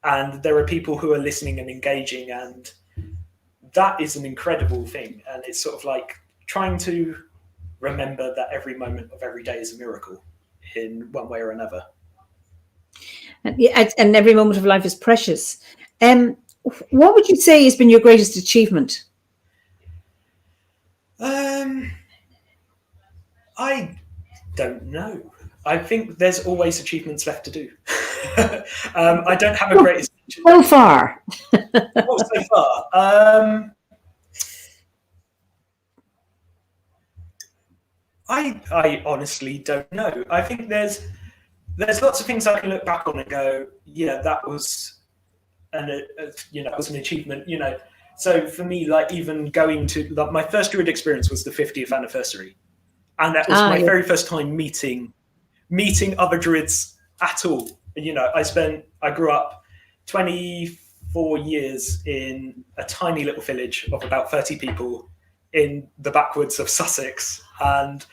And there are people who are listening and engaging, and that is an incredible thing. And it's sort of like trying to remember that every moment of every day is a miracle in one way or another. And every moment of life is precious. What would you say has been your greatest achievement? I don't know. I think there's always achievements left to do. I don't have a greatest so far. What so far? I honestly don't know. I think there's lots of things I can look back on and go, yeah, that was was an achievement. So for me, like even going to my first Druid experience was the 50th anniversary, and that was my very first time meeting other Druids at all. I grew up 24 years in a tiny little village of about 30 people in the backwoods of Sussex, and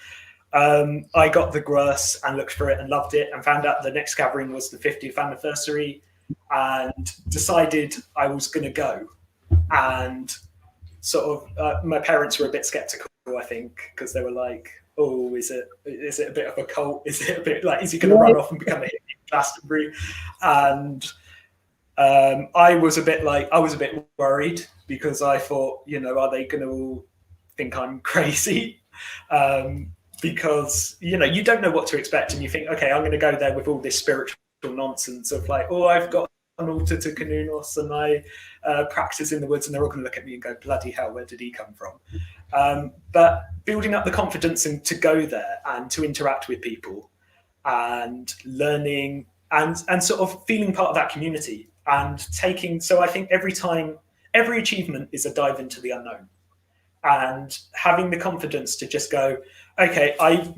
I got the Grus and looked for it and loved it, and found out the next gathering was the 50th anniversary, and decided I was going to go. And sort of my parents were a bit skeptical, I think, because they were like, oh, is it a bit of a cult? Is it a bit like, is he going to run off and become a hippie Glastonbury? And I was a bit worried, because I thought, are they going to all think I'm crazy? Because, you don't know what to expect, and you think, okay, I'm going to go there with all this spiritual nonsense of like, oh, I've got an altar to Kanunos and I practice in the woods, and they're all going to look at me and go, bloody hell, where did he come from? But building up the confidence and to go there and to interact with people and learning and sort of feeling part of that community and so I think every achievement is a dive into the unknown, and having the confidence to just go, okay, I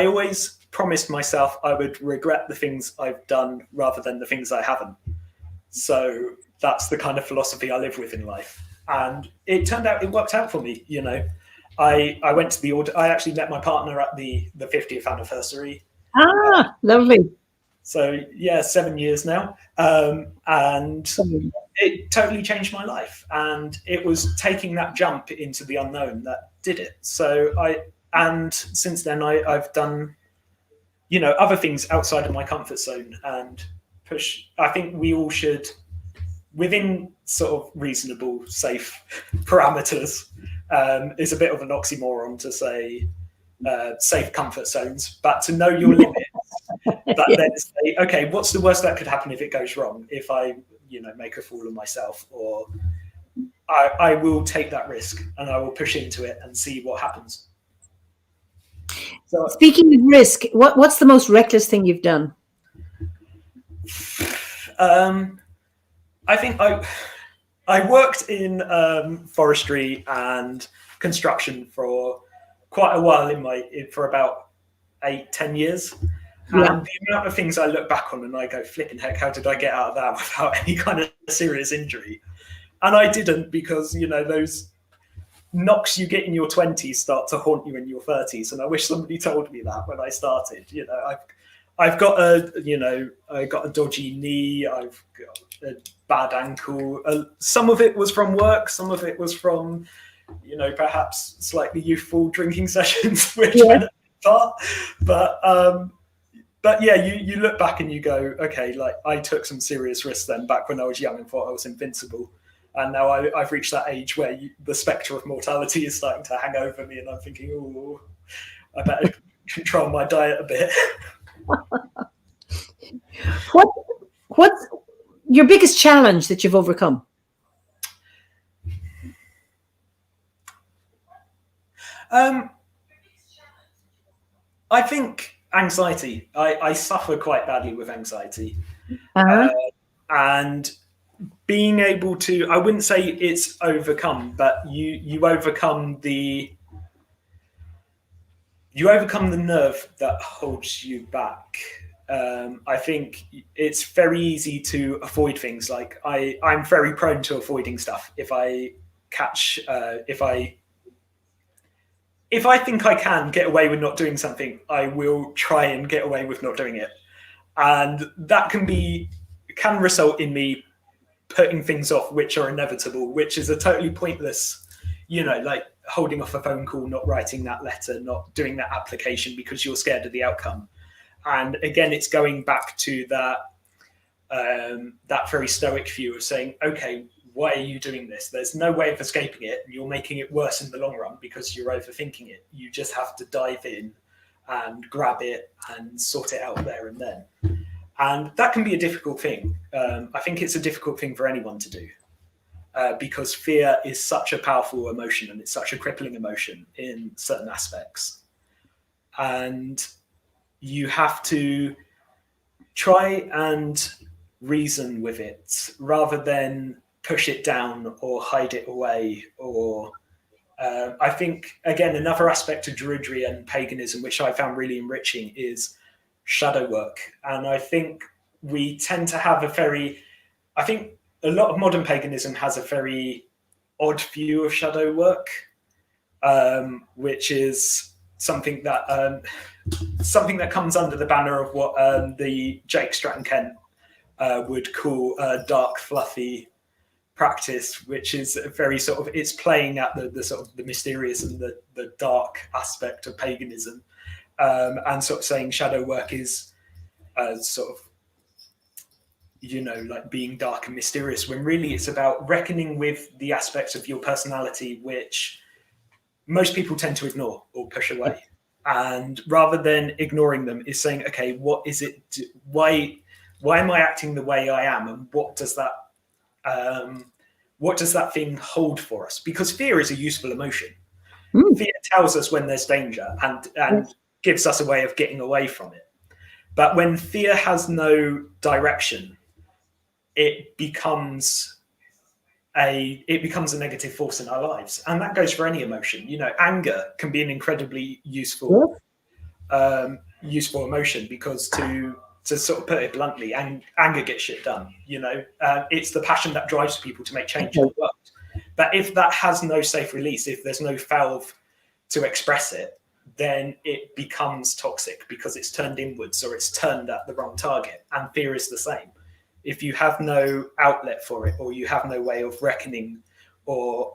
always promised myself I would regret the things I've done rather than the things I haven't. So that's the kind of philosophy I live with in life. And it worked out for me. I went to the order. I actually met my partner at the 50th anniversary. Lovely. So yeah, 7 years now. And it totally changed my life. And it was taking that jump into the unknown that did it. So and since then I've done, other things outside of my comfort zone and push. I think we all should, within sort of reasonable, safe parameters, is a bit of an oxymoron to say safe comfort zones, but to know your limits. But then say, okay, what's the worst that could happen if it goes wrong? If I, make a fool of myself, or I will take that risk and I will push into it and see what happens. So, speaking of risk, what's the most reckless thing you've done? I think I worked in forestry and construction for quite a while for about 8-10 years. Yeah. And the amount of things I look back on and I go, flipping heck, how did I get out of that without any kind of serious injury? And I didn't, because, those knocks you get in your 20s start to haunt you in your 30s. And I wish somebody told me that when I started. I've got I got a dodgy knee. I've got a bad ankle. Some of it was from work. Some of it was from, perhaps slightly youthful drinking sessions, which went far. But yeah, you look back and you go, okay, like I took some serious risks then back when I was young and thought I was invincible. And now I've reached that age where the spectre of mortality is starting to hang over me, and I'm thinking, oh, I better control my diet a bit. What's your biggest challenge that you've overcome? I think anxiety. I suffer quite badly with anxiety. Uh-huh. And being able to, I wouldn't say it's overcome, but you overcome the nerve that holds you back. I think it's very easy to avoid things. Like I'm very prone to avoiding stuff. If I think I can get away with not doing something, I will try and get away with not doing it. And that can result in me putting things off which are inevitable, which is a totally pointless, like holding off a phone call, not writing that letter, not doing that application because you're scared of the outcome. And again, it's going back to that very stoic view of saying, okay, why are you doing this? There's no way of escaping it. You're making it worse in the long run because you're overthinking it. You just have to dive in and grab it and sort it out there and then. And that can be a difficult thing. I think it's a difficult thing for anyone to do because fear is such a powerful emotion and it's such a crippling emotion in certain aspects. And you have to try and reason with it rather than push it down or hide it away. Or I think, again, another aspect of Druidry and paganism, which I found really enriching, is shadow work. And I think we tend to have I think a lot of modern paganism has a very odd view of shadow work, which is something that comes under the banner of what the Jake Stratton-Kent would call dark, fluffy practice, which is a very sort of, it's playing at the sort of the mysterious and the dark aspect of paganism. And sort of saying shadow work is sort of, like being dark and mysterious, when really it's about reckoning with the aspects of your personality which most people tend to ignore or push away. And rather than ignoring them, is saying, okay, what is it? Why am I acting the way I am? And what does that thing hold for us? Because fear is a useful emotion. Fear tells us when there's danger and gives us a way of getting away from it. But when fear has no direction, it becomes a negative force in our lives. And that goes for any emotion. Anger can be an incredibly useful emotion, because to sort of put it bluntly, anger gets shit done. It's the passion that drives people to make change in the world. But if that has no safe release, if there's no valve to express it, then it becomes toxic because it's turned inwards or it's turned at the wrong target. And fear is the same. If you have no outlet for it, or you have no way of reckoning or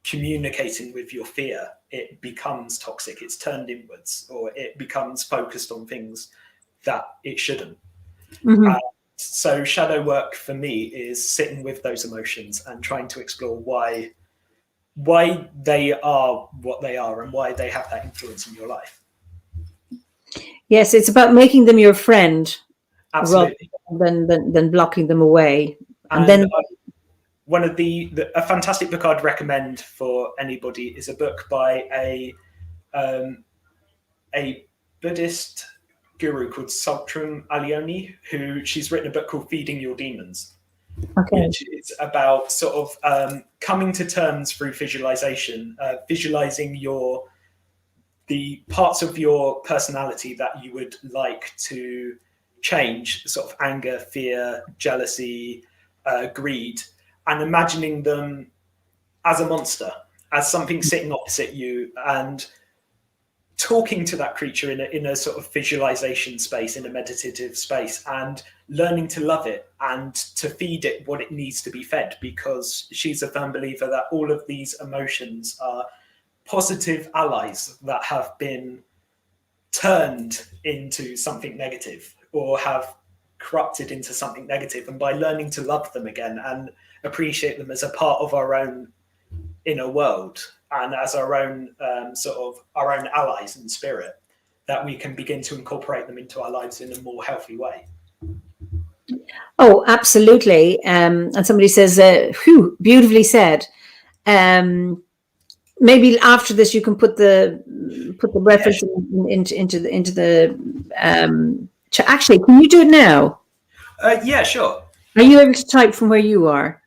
communicating with your fear, it becomes toxic. It's turned inwards, or it becomes focused on things that it shouldn't. Mm-hmm. So shadow work for me is sitting with those emotions and trying to explore why they are what they are and why they have that influence in your life. Yes, it's about making them your friend. Absolutely. Rather than blocking them away. And then one of a fantastic book I'd recommend for anybody is a book by a Buddhist guru called Saltram Alioni, who she's written a book called Feeding Your Demons. Okay. Which is about sort of coming to terms through visualization, visualizing the parts of your personality that you would like to change, sort of anger, fear, jealousy, greed, and imagining them as a monster, as something sitting opposite you, and talking to that creature in a sort of visualization space, in a meditative space, and learning to love it and to feed it what it needs to be fed, because she's a firm believer that all of these emotions are positive allies that have been turned into something negative or have corrupted into something negative. And by learning to love them again and appreciate them as a part of our own inner world and as our own our own allies in spirit, that we can begin to incorporate them into our lives in a more healthy way. Oh, absolutely. And somebody says, beautifully said. maybe after this you can put the reference into the actually, can you do it now? Yeah, sure. Are you able to type from where you are?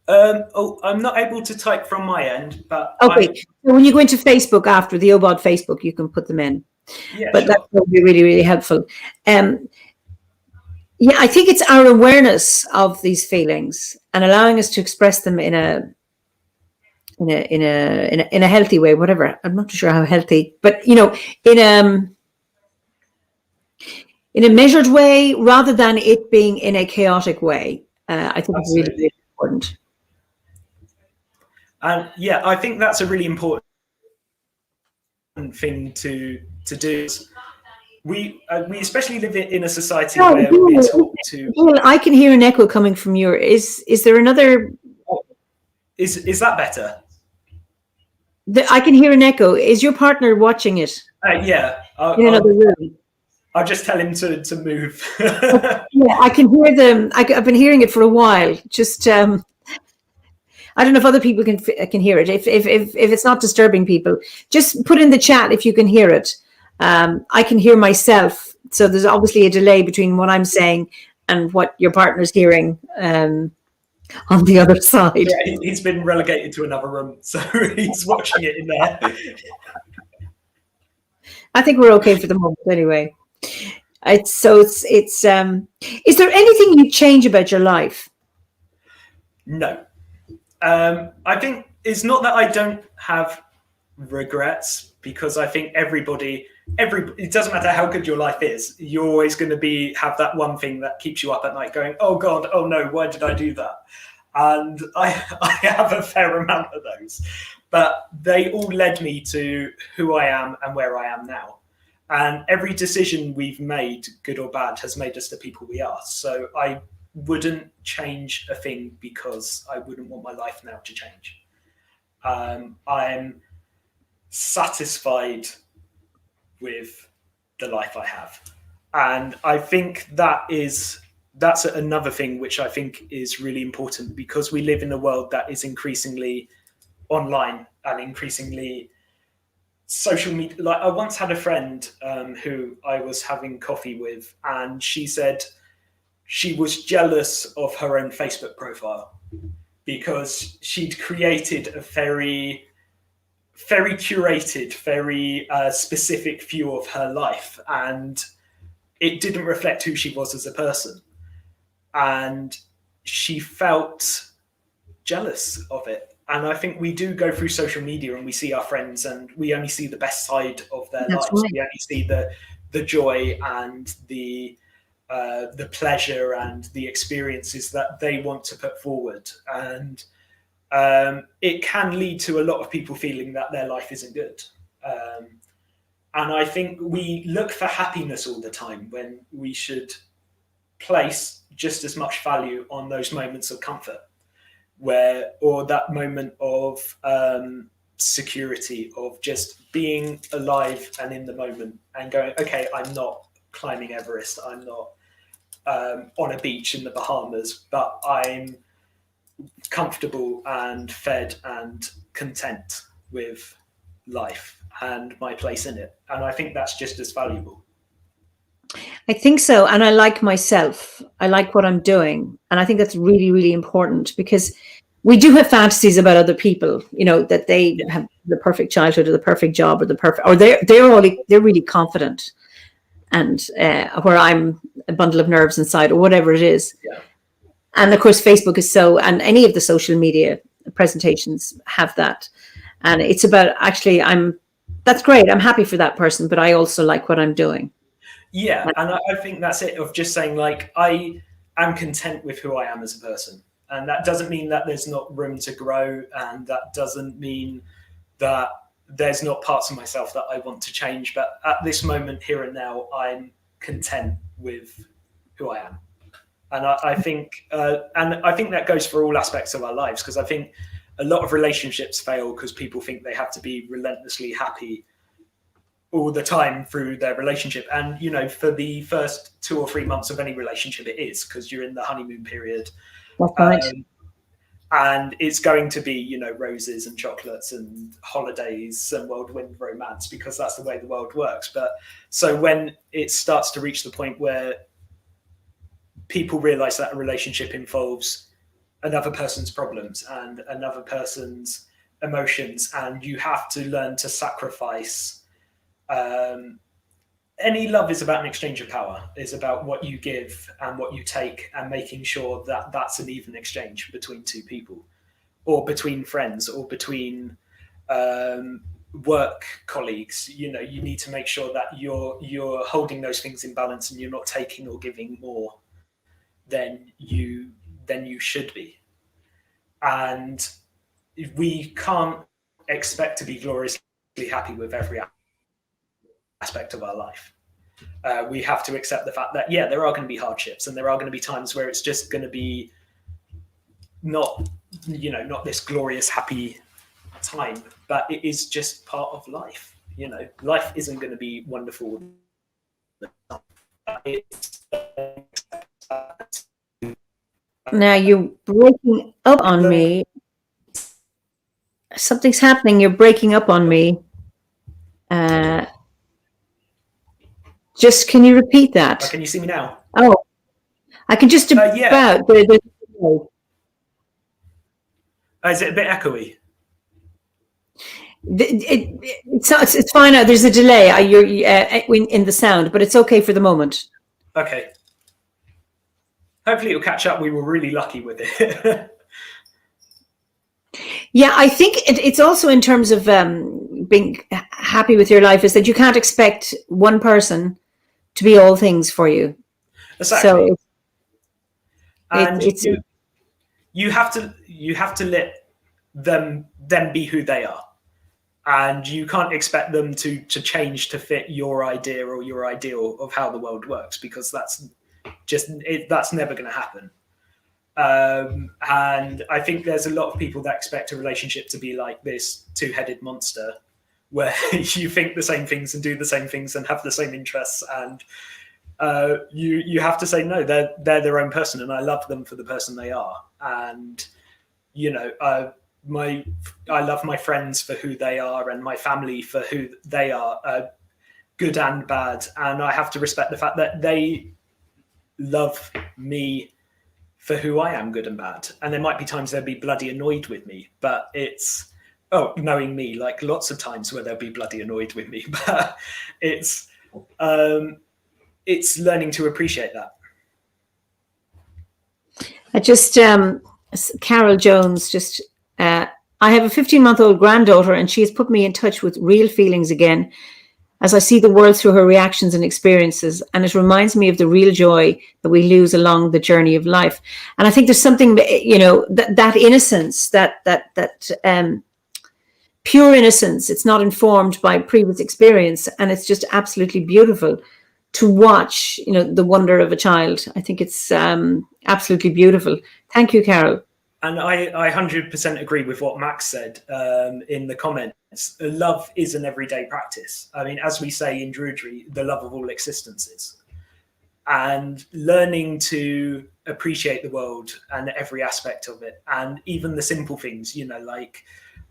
I'm not able to type from my end, but okay. So when you go into Facebook after the OBOD Facebook, you can put them in. Yeah, but sure. That will be really, really helpful. Yeah, I think it's our awareness of these feelings and allowing us to express them in a healthy way, whatever. I'm not sure how healthy, but in a measured way rather than it being in a chaotic way. I think it's really, really important. And yeah, I think that's a really important thing to do. We especially live in a society where we're taught to. I can hear an echo coming from your. Is there another? Is that better? I can hear an echo. Is your partner watching it? Yeah. In another room. I'll just tell him to move. Yeah, I can hear them. I've been hearing it for a while. Just I don't know if other people can hear it. If it's not disturbing people, just put in the chat if you can hear it. I can hear myself, so there's obviously a delay between what I'm saying and what your partner's hearing on the other side. Yeah, he's been relegated to another room, so he's watching it in there. I think we're okay for the moment, anyway. Is there anything you change about your life? No. I think it's not that I don't have regrets, because I think it doesn't matter how good your life is, you're always going to have that one thing that keeps you up at night going, oh God, oh no, why did I do that? And I have a fair amount of those, but they all led me to who I am and where I am now. And every decision we've made, good or bad, has made us the people we are. So I wouldn't change a thing because I wouldn't want my life now to change. I'm satisfied with the life I have. And I think that's another thing which I think is really important, because we live in a world that is increasingly online and increasingly social media. Like, I once had a friend who I was having coffee with, and she said she was jealous of her own Facebook profile because she'd created a very, very curated, very specific view of her life, and it didn't reflect who she was as a person. And she felt jealous of it. And I think we do go through social media and we see our friends and we only see the best side of their lives. Right. We only see the joy and the pleasure and the experiences that they want to put forward. And it can lead to a lot of people feeling that their life isn't good. And I think we look for happiness all the time when we should place just as much value on those moments of comfort, or that moment of security, of just being alive and in the moment and going, okay, I'm not climbing Everest, I'm not on a beach in the Bahamas, but I'm comfortable and fed and content with life and my place in it. And I think that's just as valuable. I think so. And I like myself. I like what I'm doing. And I think that's really, really important, because we do have fantasies about other people, that they have the perfect childhood or the perfect job or they're really confident. And where I'm a bundle of nerves inside, or whatever it is. Yeah. And of course, Facebook is and any of the social media presentations have that. And it's about, actually, that's great. I'm happy for that person, but I also like what I'm doing. Yeah, and I think that's it, of just saying, like, I am content with who I am as a person. And that doesn't mean that there's not room to grow, and that doesn't mean that there's not parts of myself that I want to change. But at this moment, here and now, I'm content with who I am. And I think that goes for all aspects of our lives, because I think a lot of relationships fail because people think they have to be relentlessly happy all the time through their relationship. And, for the first 2 or 3 months of any relationship, it is, because you're in the honeymoon period. That's right. And it's going to be, you know, roses and chocolates and holidays and whirlwind romance, because that's the way the world works. But so when it starts to reach the point where people realize that a relationship involves another person's problems and another person's emotions, and you have to learn to sacrifice. Any love is about an exchange of power, is about what you give and what you take, and making sure that that's an even exchange between two people, or between friends, or between work colleagues. You know, you need to make sure that you're holding those things in balance, and you're not taking or giving more than you should be. And we can't expect to be gloriously happy with every aspect of our life. We have to accept the fact that, yeah, there are going to be hardships, and there are going to be times where it's just going to be not this glorious, happy time, but it is just part of life. You know, life isn't going to be wonderful. Now you're breaking up on me. Something's happening. You're breaking up on me. Just, can you repeat that? Can you see me now? Oh, I can just about. Yeah. Is it a bit echoey? It's fine now. There's a delay. You're in the sound, but it's okay for the moment. Okay. Hopefully it'll catch up. We were really lucky with it. Yeah, I think it's also in terms of being happy with your life, is that you can't expect one person to be all things for you. Exactly. So and you have to let them be who they are, and you can't expect them to change to fit your idea or your ideal of how the world works, because that's never going to happen. And I think there's a lot of people that expect a relationship to be like this two-headed monster, where you think the same things and do the same things and have the same interests, and you have to say, no, they're their own person, and I love them for the person they are. And you know, I love my friends for who they are, and my family for who they are, good and bad. And I have to respect the fact that they love me for who I am, good and bad. And there might be times they'll be bloody annoyed with me, but it's, knowing me, like lots of times where they'll be bloody annoyed with me, but it's learning to appreciate that. Carol Jones, I have a 15-month-old granddaughter, and she has put me in touch with real feelings again, as I see the world through her reactions and experiences, and it reminds me of the real joy that we lose along the journey of life. And I think there's something, you know, that innocence, that pure innocence. It's not informed by previous experience, and it's just absolutely beautiful to watch. You know, the wonder of a child. I think it's absolutely beautiful. Thank you, Carol. And I 100% agree with what Max said in the comments. Love is an everyday practice. I mean, as we say in Druidry, the love of all existences. And learning to appreciate the world and every aspect of it, and even the simple things, you know, like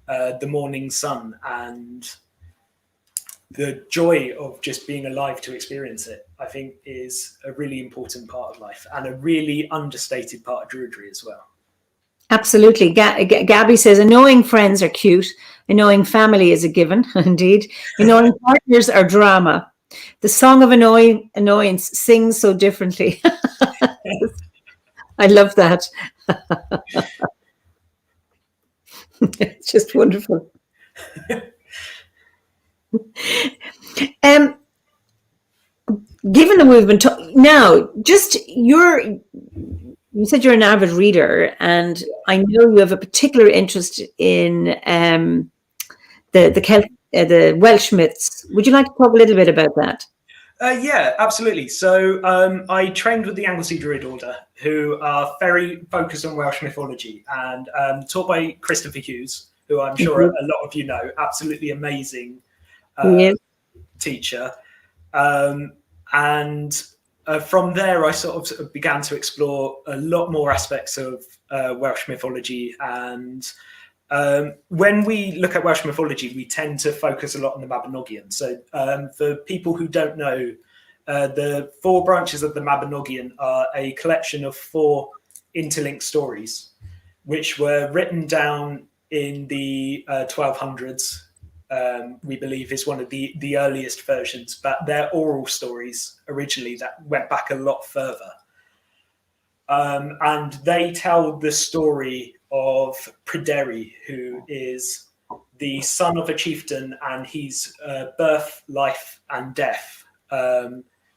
the morning sun and the joy of just being alive to experience it, I think is a really important part of life, and a really understated part of Druidry as well. Absolutely. Gabby says, annoying friends are cute. Annoying family is a given. Indeed. Annoying partners are drama. The song of annoyance sings so differently. I love that. It's just wonderful. Given that we've been now, just you said you're an avid reader, and I know you have a particular interest in the Welsh myths. Would you like to talk a little bit about that? Yeah, absolutely. So I trained with the Anglesey Druid Order, who are very focused on Welsh mythology, and taught by Christopher Hughes, who I'm sure a lot of you know, absolutely amazing teacher. And from there, I sort of began to explore a lot more aspects of Welsh mythology. And when we look at Welsh mythology, we tend to focus a lot on the Mabinogion. So for people who don't know, the 4 branches of the Mabinogion are a collection of 4 interlinked stories, which were written down in the 1200s. We believe is one of the earliest versions, but they're oral stories originally that went back a lot further. And they tell the story of Pryderi, who is the son of a chieftain, and his birth, life, and death,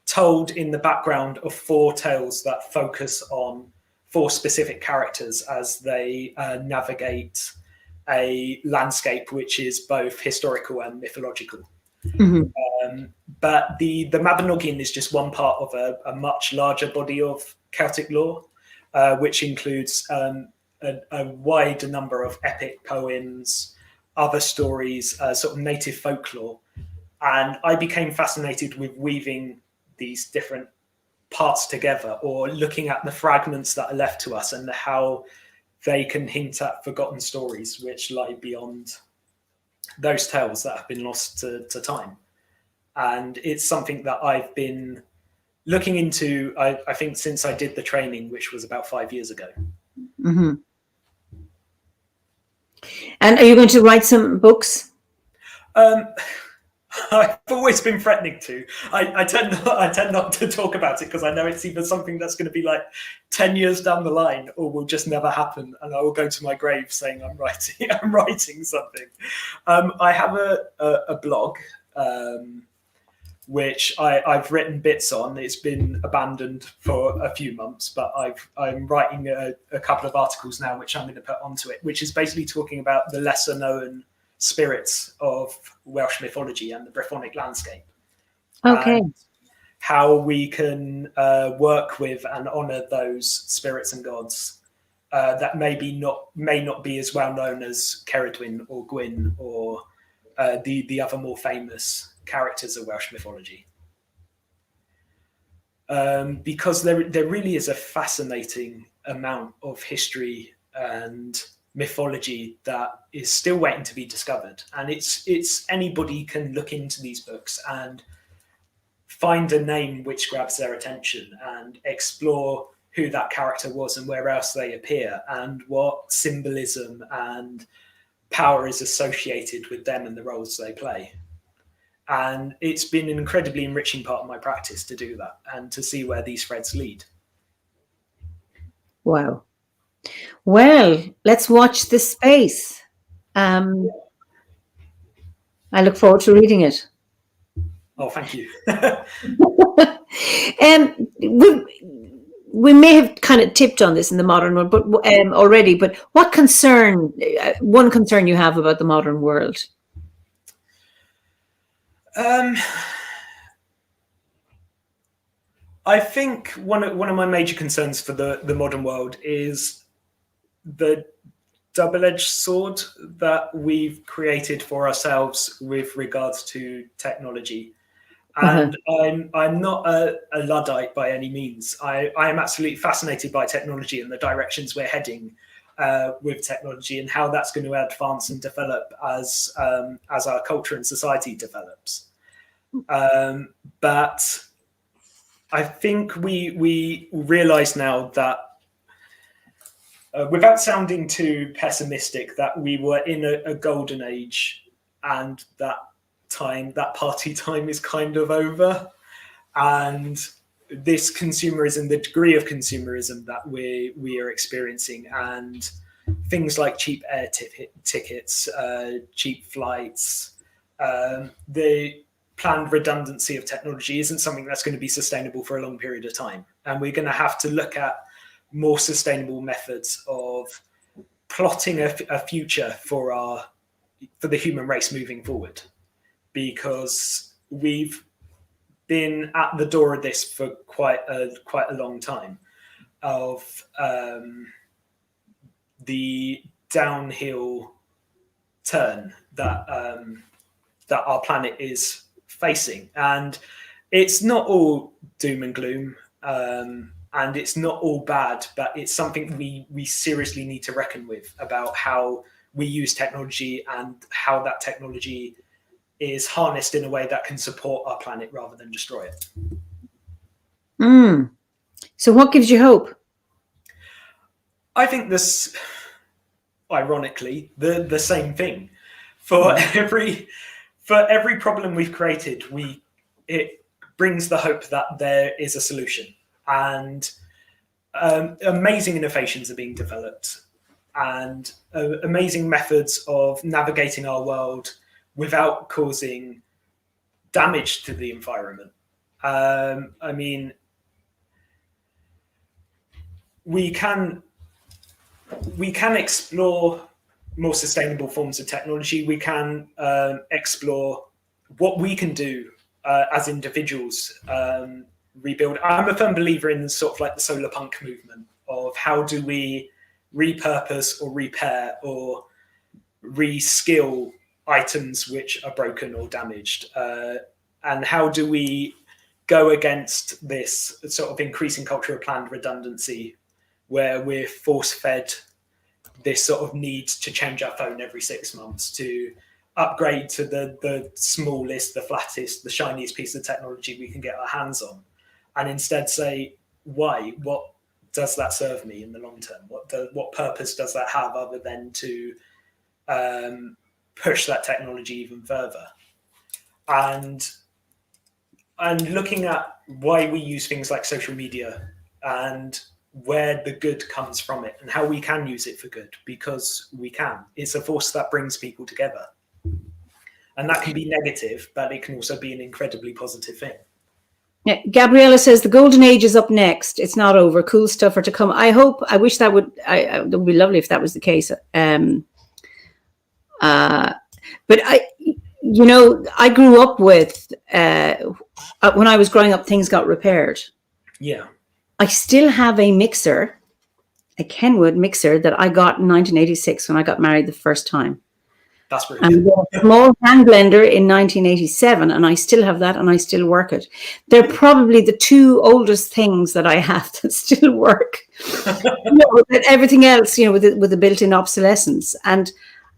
told in the background of 4 tales that focus on 4 specific characters as they navigate a landscape which is both historical and mythological. Mm-hmm. But the Mabinogion is just one part of a much larger body of Celtic lore, which includes a wide number of epic poems, other stories, sort of native folklore. And I became fascinated with weaving these different parts together, or looking at the fragments that are left to us and how they can hint at forgotten stories which lie beyond those tales that have been lost to time. And it's something that I've been looking into, I think, since I did the training, which was about 5 years ago. Mm-hmm. And are you going to write some books? I've always been threatening to. I tend not to talk about it because I know it's either something that's going to be like 10 years down the line, or will just never happen, and I will go to my grave saying I'm writing something. I have a blog which I've written bits on. It's been abandoned for a few months, but I'm writing a couple of articles now, which I'm going to put onto it, which is basically talking about the lesser known spirits of Welsh mythology and the Brythonic landscape. Okay. And how we can work with and honour those spirits and gods that may not be as well known as Ceridwen or Gwyn or the other more famous characters of Welsh mythology. Because there really is a fascinating amount of history and mythology that is still waiting to be discovered, and it's anybody can look into these books and find a name which grabs their attention and explore who that character was and where else they appear and what symbolism and power is associated with them and the roles they play. And it's been an incredibly enriching part of my practice to do that and to see where these threads lead. Wow. Well, let's watch this space. I look forward to reading it. Oh, thank you. We may have kind of tipped on this in the modern world, but already. But what one concern you have about the modern world? I think one of my major concerns for the modern world is the double-edged sword that we've created for ourselves with regards to technology. And I'm not a Luddite by any means. I am absolutely fascinated by technology and the directions we're heading with technology and how that's going to advance and develop as our culture and society develops. But I think we realize now that without sounding too pessimistic, that we were in a golden age, and that party time is kind of over, and this consumerism, the degree of consumerism that we are experiencing, and things like cheap air tickets, cheap flights, the planned redundancy of technology isn't something that's going to be sustainable for a long period of time, and we're going to have to look at more sustainable methods of plotting a future for the human race moving forward, because we've been at the door of this for quite a long time, of the downhill turn that our planet is facing. And it's not all doom and gloom, and it's not all bad, but it's something we seriously need to reckon with about how we use technology and how that technology is harnessed in a way that can support our planet rather than destroy it. So what gives you hope? I think this, ironically, the same thing. For every problem we've created, it brings the hope that there is a solution, and amazing innovations are being developed, and amazing methods of navigating our world without causing damage to the environment. I mean, we can explore more sustainable forms of technology. We can explore what we can do as individuals, rebuild. I'm a firm believer in sort of like the solar punk movement of how do we repurpose or repair or reskill items which are broken or damaged, and how do we go against this sort of increasing culture of planned redundancy where we're force-fed this sort of need to change our phone every 6 months, to upgrade to the smallest, the flattest, the shiniest piece of technology we can get our hands on, and instead say, why? What does that serve me in the long term? What purpose does that have other than to push that technology even further? And looking at why we use things like social media and where the good comes from it and how we can use it for good, because we can. It's a force that brings people together. And that can be negative, but it can also be an incredibly positive thing. Yeah, Gabriella says the golden age is up next. It's not over. Cool stuff are to come. I wish that would, it would be lovely if that was the case. But I grew up with, when I was growing up, things got repaired. Yeah. I still have a mixer, a Kenwood mixer that I got in 1986 when I got married the first time. That's brilliant. And a small hand blender in 1987, and I still have that, and I still work it. They're probably the two oldest things that I have that still work. Everything else, with the built-in obsolescence. And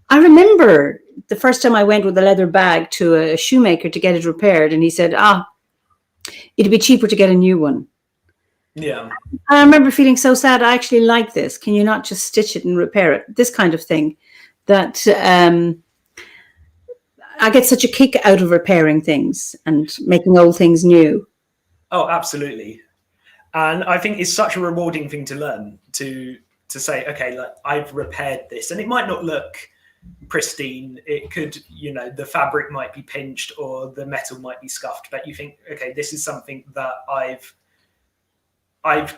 I remember the first time I went with a leather bag to a shoemaker to get it repaired, and he said, it'd be cheaper to get a new one. Yeah. I remember feeling so sad. I actually like this. Can you not just stitch it and repair it? This kind of thing. That I get such a kick out of repairing things and making old things new. Oh, absolutely. And I think it's such a rewarding thing to learn, to say, okay, look, I've repaired this, and it might not look pristine. It could, the fabric might be pinched or the metal might be scuffed, but you think, okay, this is something that I've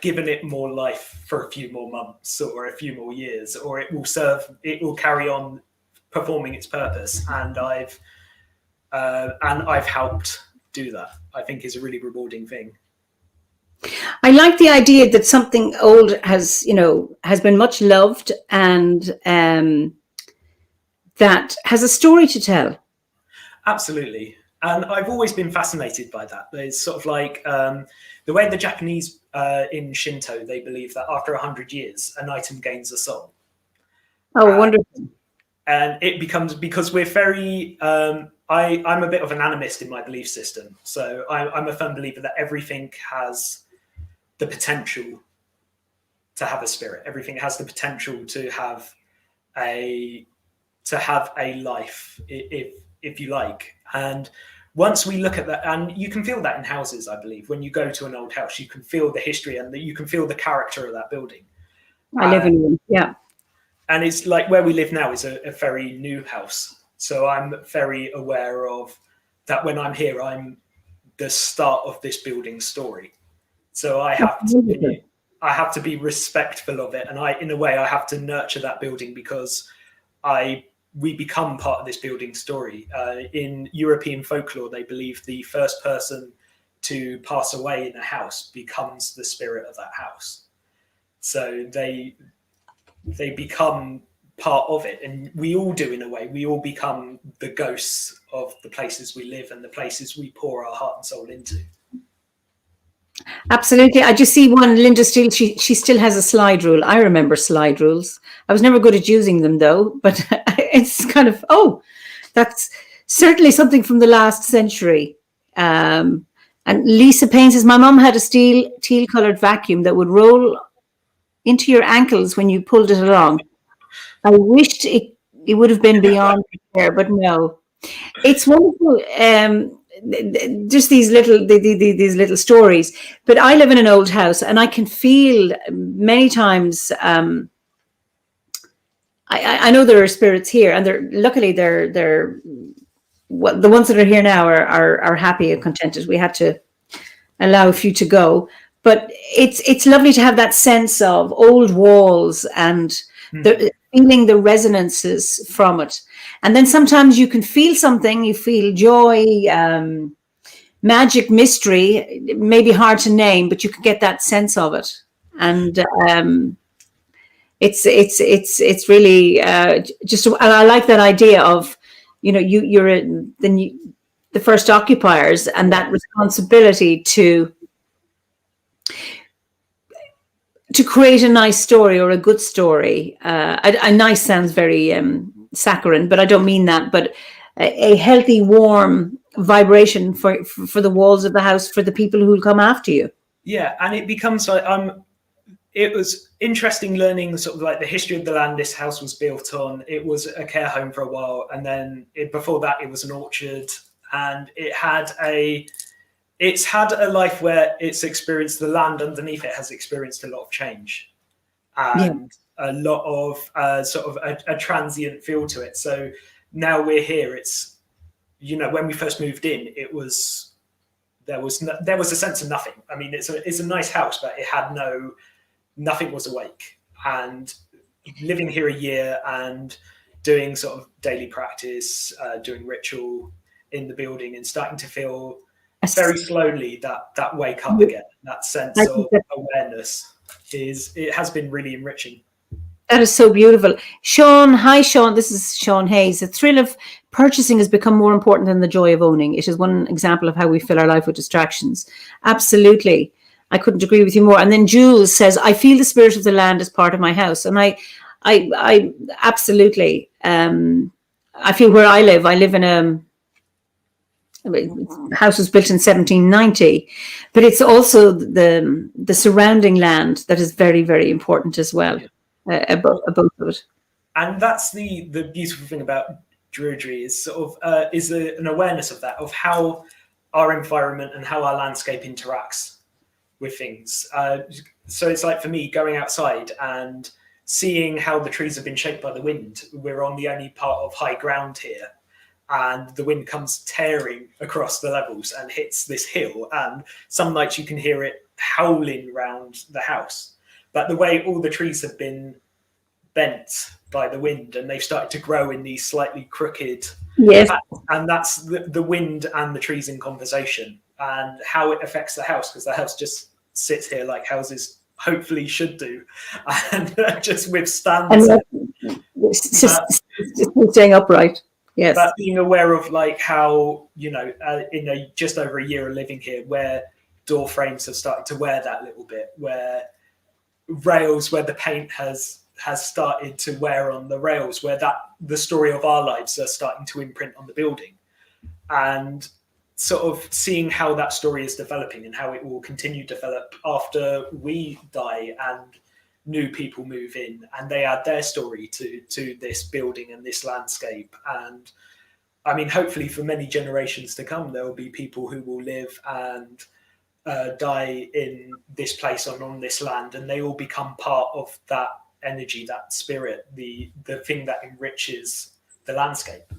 given it more life for a few more months or a few more years, or it will carry on performing its purpose. And I've helped do that. I think is a really rewarding thing. I like the idea that something old has been much loved and that has a story to tell. Absolutely. And I've always been fascinated by that. It's sort of like the way the Japanese in Shinto, they believe that after 100 years, an item gains a soul. Oh, wonderful. And it becomes, because we're very, I'm a bit of an animist in my belief system. So I'm a firm believer that everything has the potential to have a spirit. Everything has the potential to have a life, if you like. And once we look at that, and you can feel that in houses, I believe, when you go to an old house, you can feel the history and you can feel the character of that building. I live in one, yeah. And it's like where we live now is a very new house. So I'm very aware of that. When I'm here, I'm the start of this building story. So I have to be respectful of it. And in a way, I have to nurture that building because we become part of this building story. In European folklore, they believe the first person to pass away in a house becomes the spirit of that house. So they become part of it. And we all do, in a way. We all become the ghosts of the places we live and the places we pour our heart and soul into. Absolutely. I just see one, Linda Steele, she still has a slide rule. I remember slide rules. I was never good at using them though, but it's kind of, that's certainly something from the last century. And Lisa Payne says, my mum had a teal colored vacuum that would roll into your ankles when you pulled it along. I wished it would have been beyond repair, but no. It's wonderful. Just these these little stories. But I live in an old house, and I can feel many times. I know there are spirits here, and luckily they're the ones that are here now are happy and contented. We had to allow a few to go, but it's lovely to have that sense of old walls and feeling the resonances from it. And then sometimes you can feel something, you feel joy, magic, mystery. It may be hard to name, but you can get that sense of it. And it's really just. And I like that idea of, you're the first occupiers, and that responsibility to create a nice story or a good story. A nice sounds very saccharine, but I don't mean that. But a healthy, warm vibration for the walls of the house, for the people who will come after you. Yeah, and it becomes like it was interesting learning sort of like the history of the land this house was built on. It was a care home for a while, and then before that it was an orchard, and it's had a life where it's experienced, the land underneath it has experienced a lot of change and a lot of sort of a transient feel to it. So now we're here. It's, when we first moved in, there was a sense of nothing. I mean, it's a nice house, but it had nothing was awake. And living here a year and doing sort of daily practice, doing ritual in the building, and starting to feel very slowly that wake up again, that sense of awareness it has been really enriching. That is so beautiful. Sean, hi Sean, this is Sean Hayes. The thrill of purchasing has become more important than the joy of owning. It is one example of how we fill our life with distractions. Absolutely. I couldn't agree with you more. And then Jules says, I feel the spirit of the land as part of my house. And I absolutely, I feel where I live in a house was built in 1790, but it's also the surrounding land that is very, very important as well. Both of it. And that's the beautiful thing about Druidry is sort of an awareness of that, of how our environment and how our landscape interacts with things. So it's like, for me, going outside and seeing how the trees have been shaped by the wind. We're on the only part of high ground here, and the wind comes tearing across the levels and hits this hill, and some nights you can hear it howling round the house. But the way all the trees have been bent by the wind, and they've started to grow in these slightly crooked, and that's the wind and the trees in conversation, and how it affects the house, because the house just sits here like houses hopefully should do, and just withstands it. Just staying upright. Yes. But being aware of like how, in just over a year of living here, where door frames have started to wear that little bit, where rails, where the paint has started to wear on the rails, where the story of our lives are starting to imprint on the building, and sort of seeing how that story is developing and how it will continue to develop after we die and new people move in and they add their story to this building and this landscape. And I mean, hopefully for many generations to come, there will be people who will live and die in this place on this land, and they all become part of that energy, that spirit, the thing that enriches the landscape.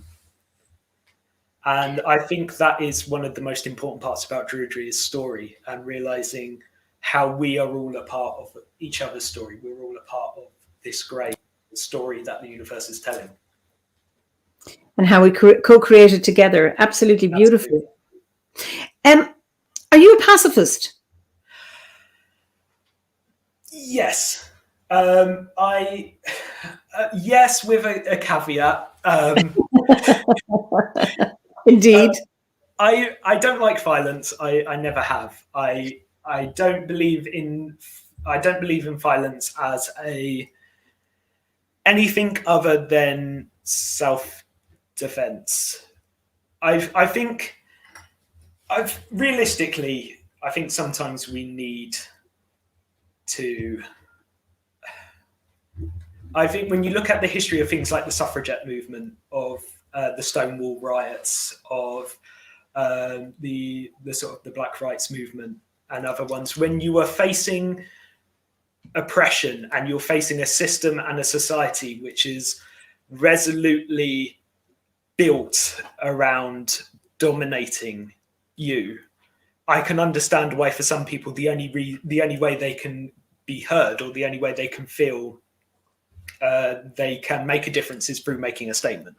And I think that is one of the most important parts about Druidry, is story, and realizing how we are all a part of each other's story. We're all a part of this great story that the universe is telling. And how we co-created together. Absolutely beautiful. Are you a pacifist? Yes. Yes, with a caveat. Indeed. I don't like violence. I never have. I I don't believe in violence as anything other than self-defense. I think realistically, I think sometimes we need to. I think when you look at the history of things like the suffragette movement, of the Stonewall riots, of the sort of the Black Rights movement and other ones, when you are facing oppression and you're facing a system and a society which is resolutely built around dominating you, I can understand why for some people the only way they can be heard, or the only way they can feel they can make a difference, is through making a statement.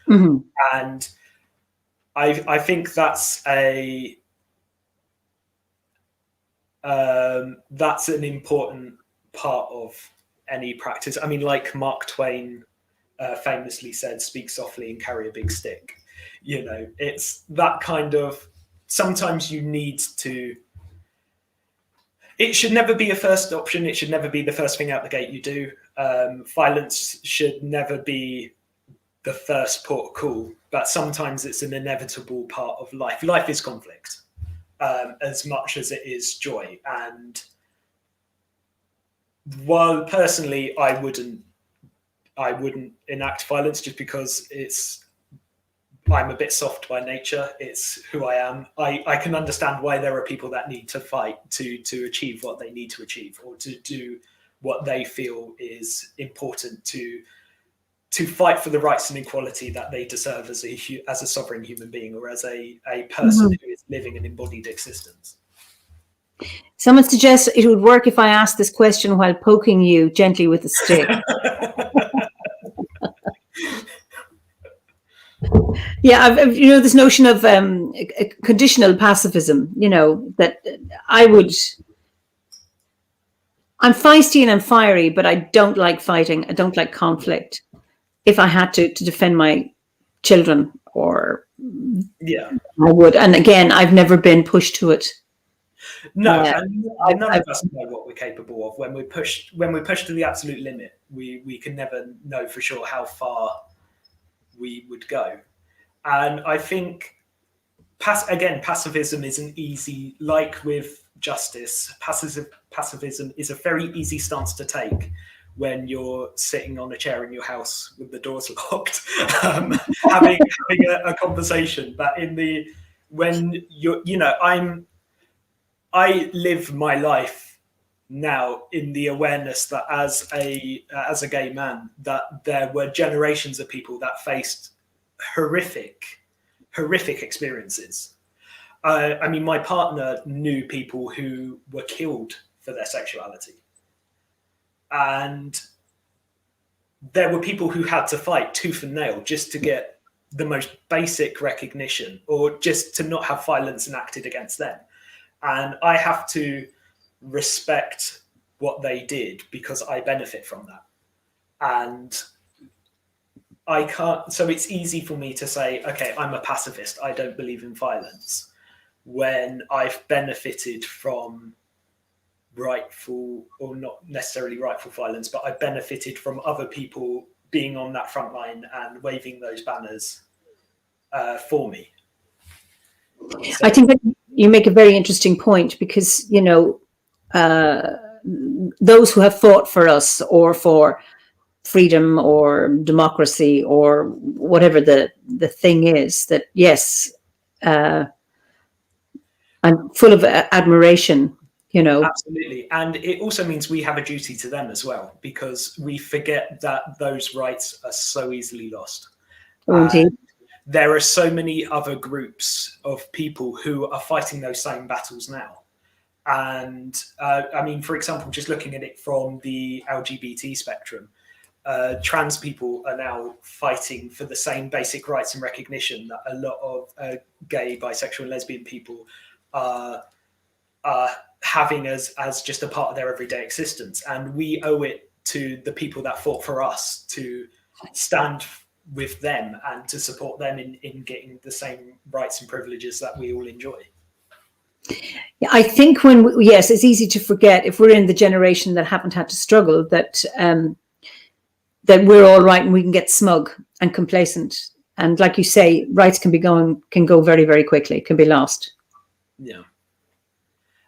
Mm-hmm. And I think that's an important part of any practice. I mean, like Mark Twain famously said, "Speak softly and carry a big stick." You know, it's that kind of. Sometimes you need to. It should never be a first option. It should never be the first thing out the gate you do. Violence should never be the first port of call, but sometimes it's an inevitable part of life. Life is conflict as much as it is joy. And while personally I wouldn't enact violence, just because I'm a bit soft by nature. It's who I am. I can understand why there are people that need to fight to achieve what they need to achieve, or to do what they feel is important to fight for the rights and equality that they deserve as a sovereign human being, or as a person who is living an embodied existence. Someone suggests it would work if I asked this question while poking you gently with a stick. Yeah, I've this notion of conditional pacifism, that I'm feisty and I'm fiery, but I don't like fighting. I don't like conflict. If I had to defend my children, I would. And again, I've never been pushed to it. No, and none of us know what we're capable of. When we're pushed to the absolute limit, we can never know for sure how far we would go. And I think, pacifism isn't easy. Like with justice, pacifism is a very easy stance to take when you're sitting on a chair in your house with the doors locked, having a conversation. But I live my life now in the awareness that as a gay man, that there were generations of people that faced horrific experiences. I mean, my partner knew people who were killed for their sexuality. And there were people who had to fight tooth and nail just to get the most basic recognition, or just to not have violence enacted against them. And I have to respect what they did, because I benefit from that. And I can't, so it's easy for me to say, okay, I'm a pacifist, I don't believe in violence, when I've benefited from rightful, or not necessarily rightful violence, but I've benefited from other people being on that front line and waving those banners for me. So, I think that you make a very interesting point, because, those who have fought for us, or for freedom or democracy, or whatever the thing is, that yes, I'm full of admiration, Absolutely. And it also means we have a duty to them as well, because we forget that those rights are so easily lost. Indeed. There are so many other groups of people who are fighting those same battles now. And I mean, for example, just looking at it from the LGBT spectrum, trans people are now fighting for the same basic rights and recognition that a lot of gay, bisexual, and lesbian people are having as just a part of their everyday existence. And we owe it to the people that fought for us to stand with them and to support them in getting the same rights and privileges that we all enjoy. I think yes, it's easy to forget if we're in the generation that haven't had to struggle that that we're all right and we can get smug and complacent. And like you say, rights can go very, very quickly, can be lost. Yeah.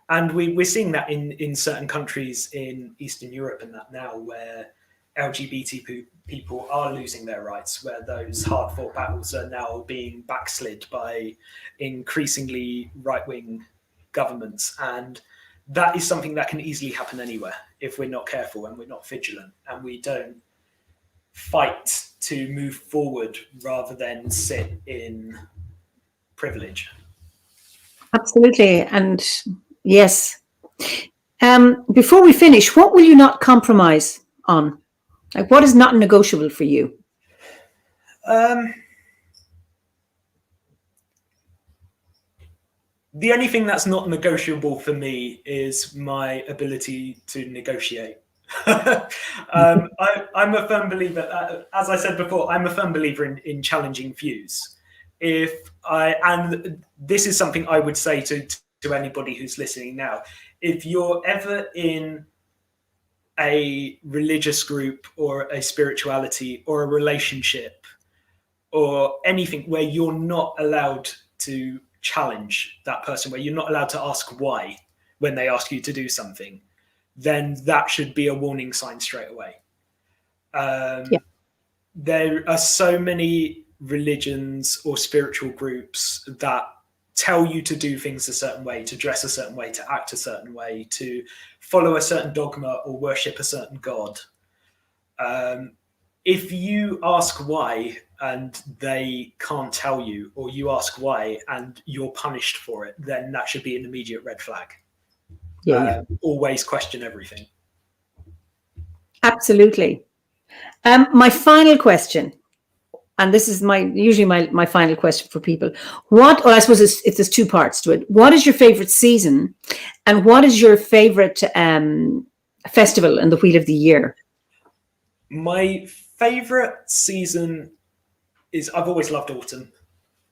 And we're seeing that in certain countries in Eastern Europe and that now, where LGBT people are losing their rights, where those hard-fought battles are now being backslid by increasingly right-wing governments. And that is something that can easily happen anywhere if we're not careful and we're not vigilant and we don't fight to move forward rather than sit in privilege. Absolutely. And yes. Before we finish, what will you not compromise on? Like, what is not negotiable for you? The only thing that's not negotiable for me is my ability to negotiate. I'm a firm believer, as I said before, I'm a firm believer in challenging views. And this is something I would say to anybody who's listening now. If you're ever in a religious group or a spirituality or a relationship or anything where you're not allowed to challenge that person, where you're not allowed to ask why when they ask you to do something, then that should be a warning sign straight away. There are so many religions or spiritual groups that tell you to do things a certain way, to dress a certain way, to act a certain way, to follow a certain dogma or worship a certain god. If you ask why and they can't tell you, or you ask why and you're punished for it, then that should be an immediate red flag. Always question everything. Absolutely. My final question, and this is usually my final question for people. I suppose there's two parts to it. What is your favorite season, and what is your favorite festival in the Wheel of the Year? My favorite season is, I've always loved autumn.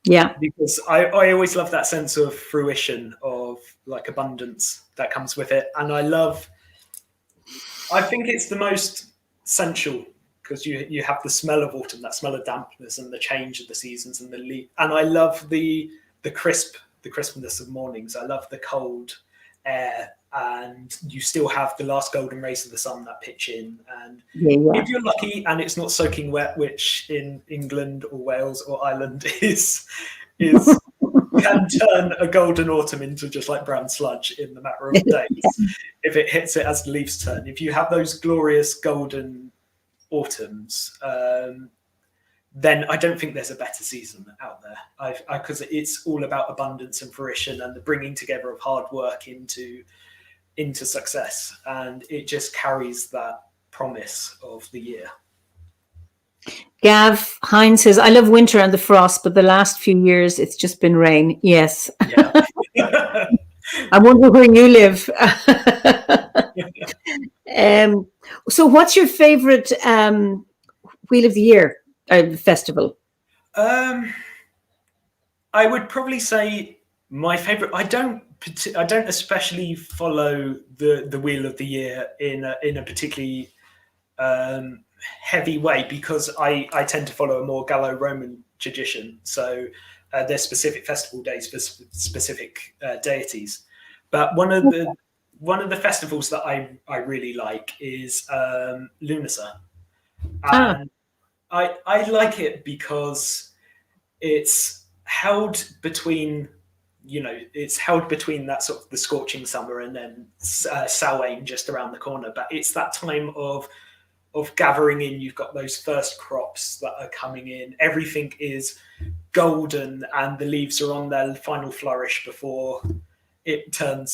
Yeah. Because I always love that sense of fruition, of like abundance that comes with it. And I think it's the most sensual, because you have the smell of autumn, that smell of dampness and the change of the seasons and the leaf. And I love the crispness of mornings. I love the cold air, and you still have the last golden rays of the sun that pitch in. And if you're lucky and it's not soaking wet, which in England or Wales or Ireland can turn a golden autumn into just like brown sludge in the matter of days, if it hits it as the leaves turn. If you have those glorious golden autumns, then I don't think there's a better season out there, because it's all about abundance and fruition and the bringing together of hard work into success, and it just carries that promise of the year. Gav Hines says, I love winter and the frost, but the last few years it's just been rain. Yes. Yeah. I wonder where you live. So what's your favorite Wheel of the Year festival? I would probably say my favorite, I don't especially follow the Wheel of the Year in a particularly heavy way, because I tend to follow a more Gallo-Roman tradition. So there's specific festival days for specific deities. But one of the festivals that I really like is Lunasa. And I like it because it's held between that sort of the scorching summer and then Samhain just around the corner. But it's that time of gathering in. You've got those first crops that are coming in. Everything is golden and the leaves are on their final flourish before autumn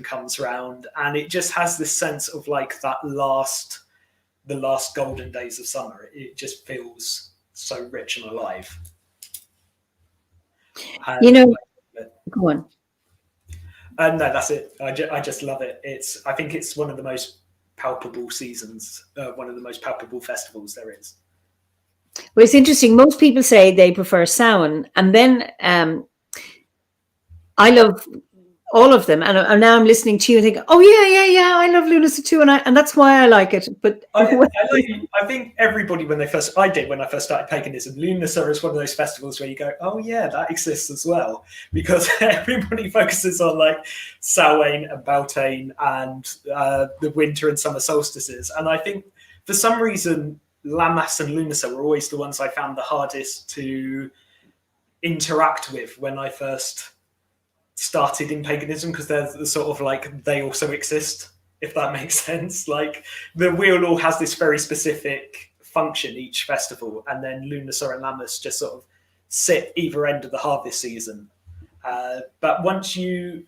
comes round. And it just has this sense of like the last golden days of summer. It just feels so rich and alive. Go on. No, that's it. I just love it. I think it's one of the most palpable seasons, one of the most palpable festivals there is. Well, it's interesting. Most people say they prefer Samhain, and then I love all of them. And now I'm listening to you and thinking, oh yeah, I love Lunasa too, and that's why I like it. But I think everybody when I first started paganism, Lunasa is one of those festivals where you go, oh yeah, that exists as well, because everybody focuses on like Samhain and Beltane and the winter and summer solstices, and I think for some reason Lammas and Lunasa were always the ones I found the hardest to interact with when I first started in paganism, because they're the sort of like they also exist, if that makes sense. Like the wheel all has this very specific function each festival, and then Lunasa and Lammas just sort of sit either end of the harvest season. But once you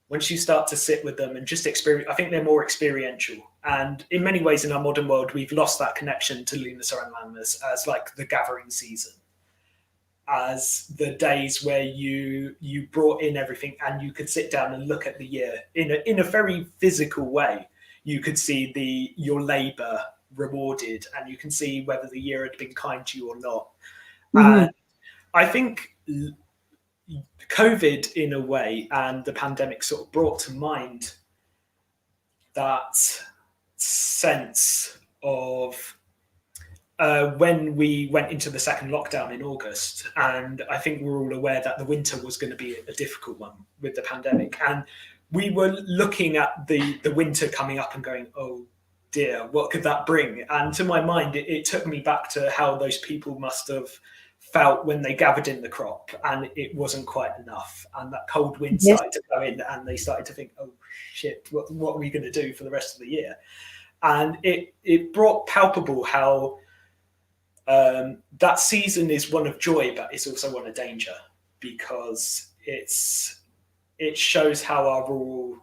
start to sit with them and just experience, I think they're more experiential. And in many ways in our modern world, we've lost that connection to Lunasa and Lammas as like the gathering season, as the days where you brought in everything and you could sit down and look at the year in a very physical way. You could see your labor rewarded, and you can see whether the year had been kind to you or not. And I think COVID, in a way, and the pandemic sort of brought to mind that sense of when we went into the second lockdown in August, and I think we're all aware that the winter was going to be a difficult one with the pandemic, and we were looking at the winter coming up and going, oh dear, what could that bring? And to my mind, it took me back to how those people must have felt when they gathered in the crop and it wasn't quite enough, and that cold wind started to go in and they started to think, oh shit, what are we going to do for the rest of the year? And it brought palpable how that season is one of joy, but it's also one of danger, because it shows how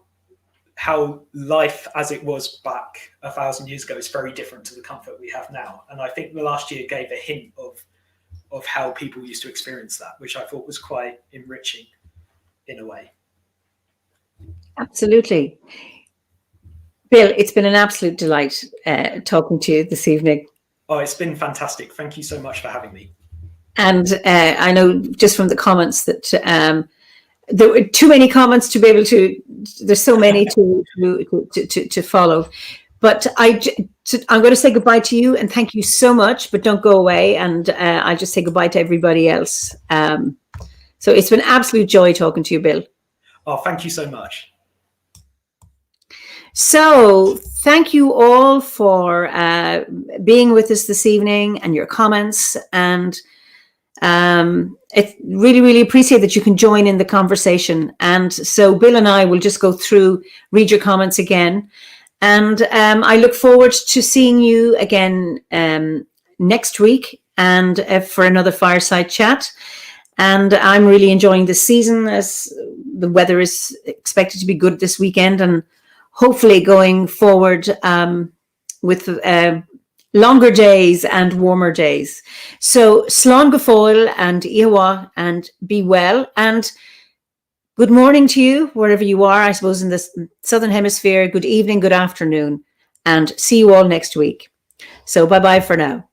how life as it was back 1,000 years ago is very different to the comfort we have now. And I think the last year gave a hint of how people used to experience that, which I thought was quite enriching in a way. Absolutely. Bill, it's been an absolute delight talking to you this evening. Oh, it's been fantastic. Thank you so much for having me. And I know just from the comments that there were too many comments to be able to, there's so many to follow. But I'm going to say goodbye to you and thank you so much, but don't go away. And I'll just say goodbye to everybody else. So it's been absolute joy talking to you, Bill. Oh, thank you so much. So thank you all for being with us this evening and your comments. And it's really appreciate that you can join in the conversation. And so Bill and I will just go through, read your comments again. And I look forward to seeing you again next week and for another Fireside Chat. And I'm really enjoying this season, as the weather is expected to be good this weekend, and hopefully going forward with longer days and warmer days. So slán go fóill and ihawa, and be well. And good morning to you, wherever you are, I suppose, in the Southern Hemisphere. Good evening, good afternoon, and see you all next week. So bye-bye for now.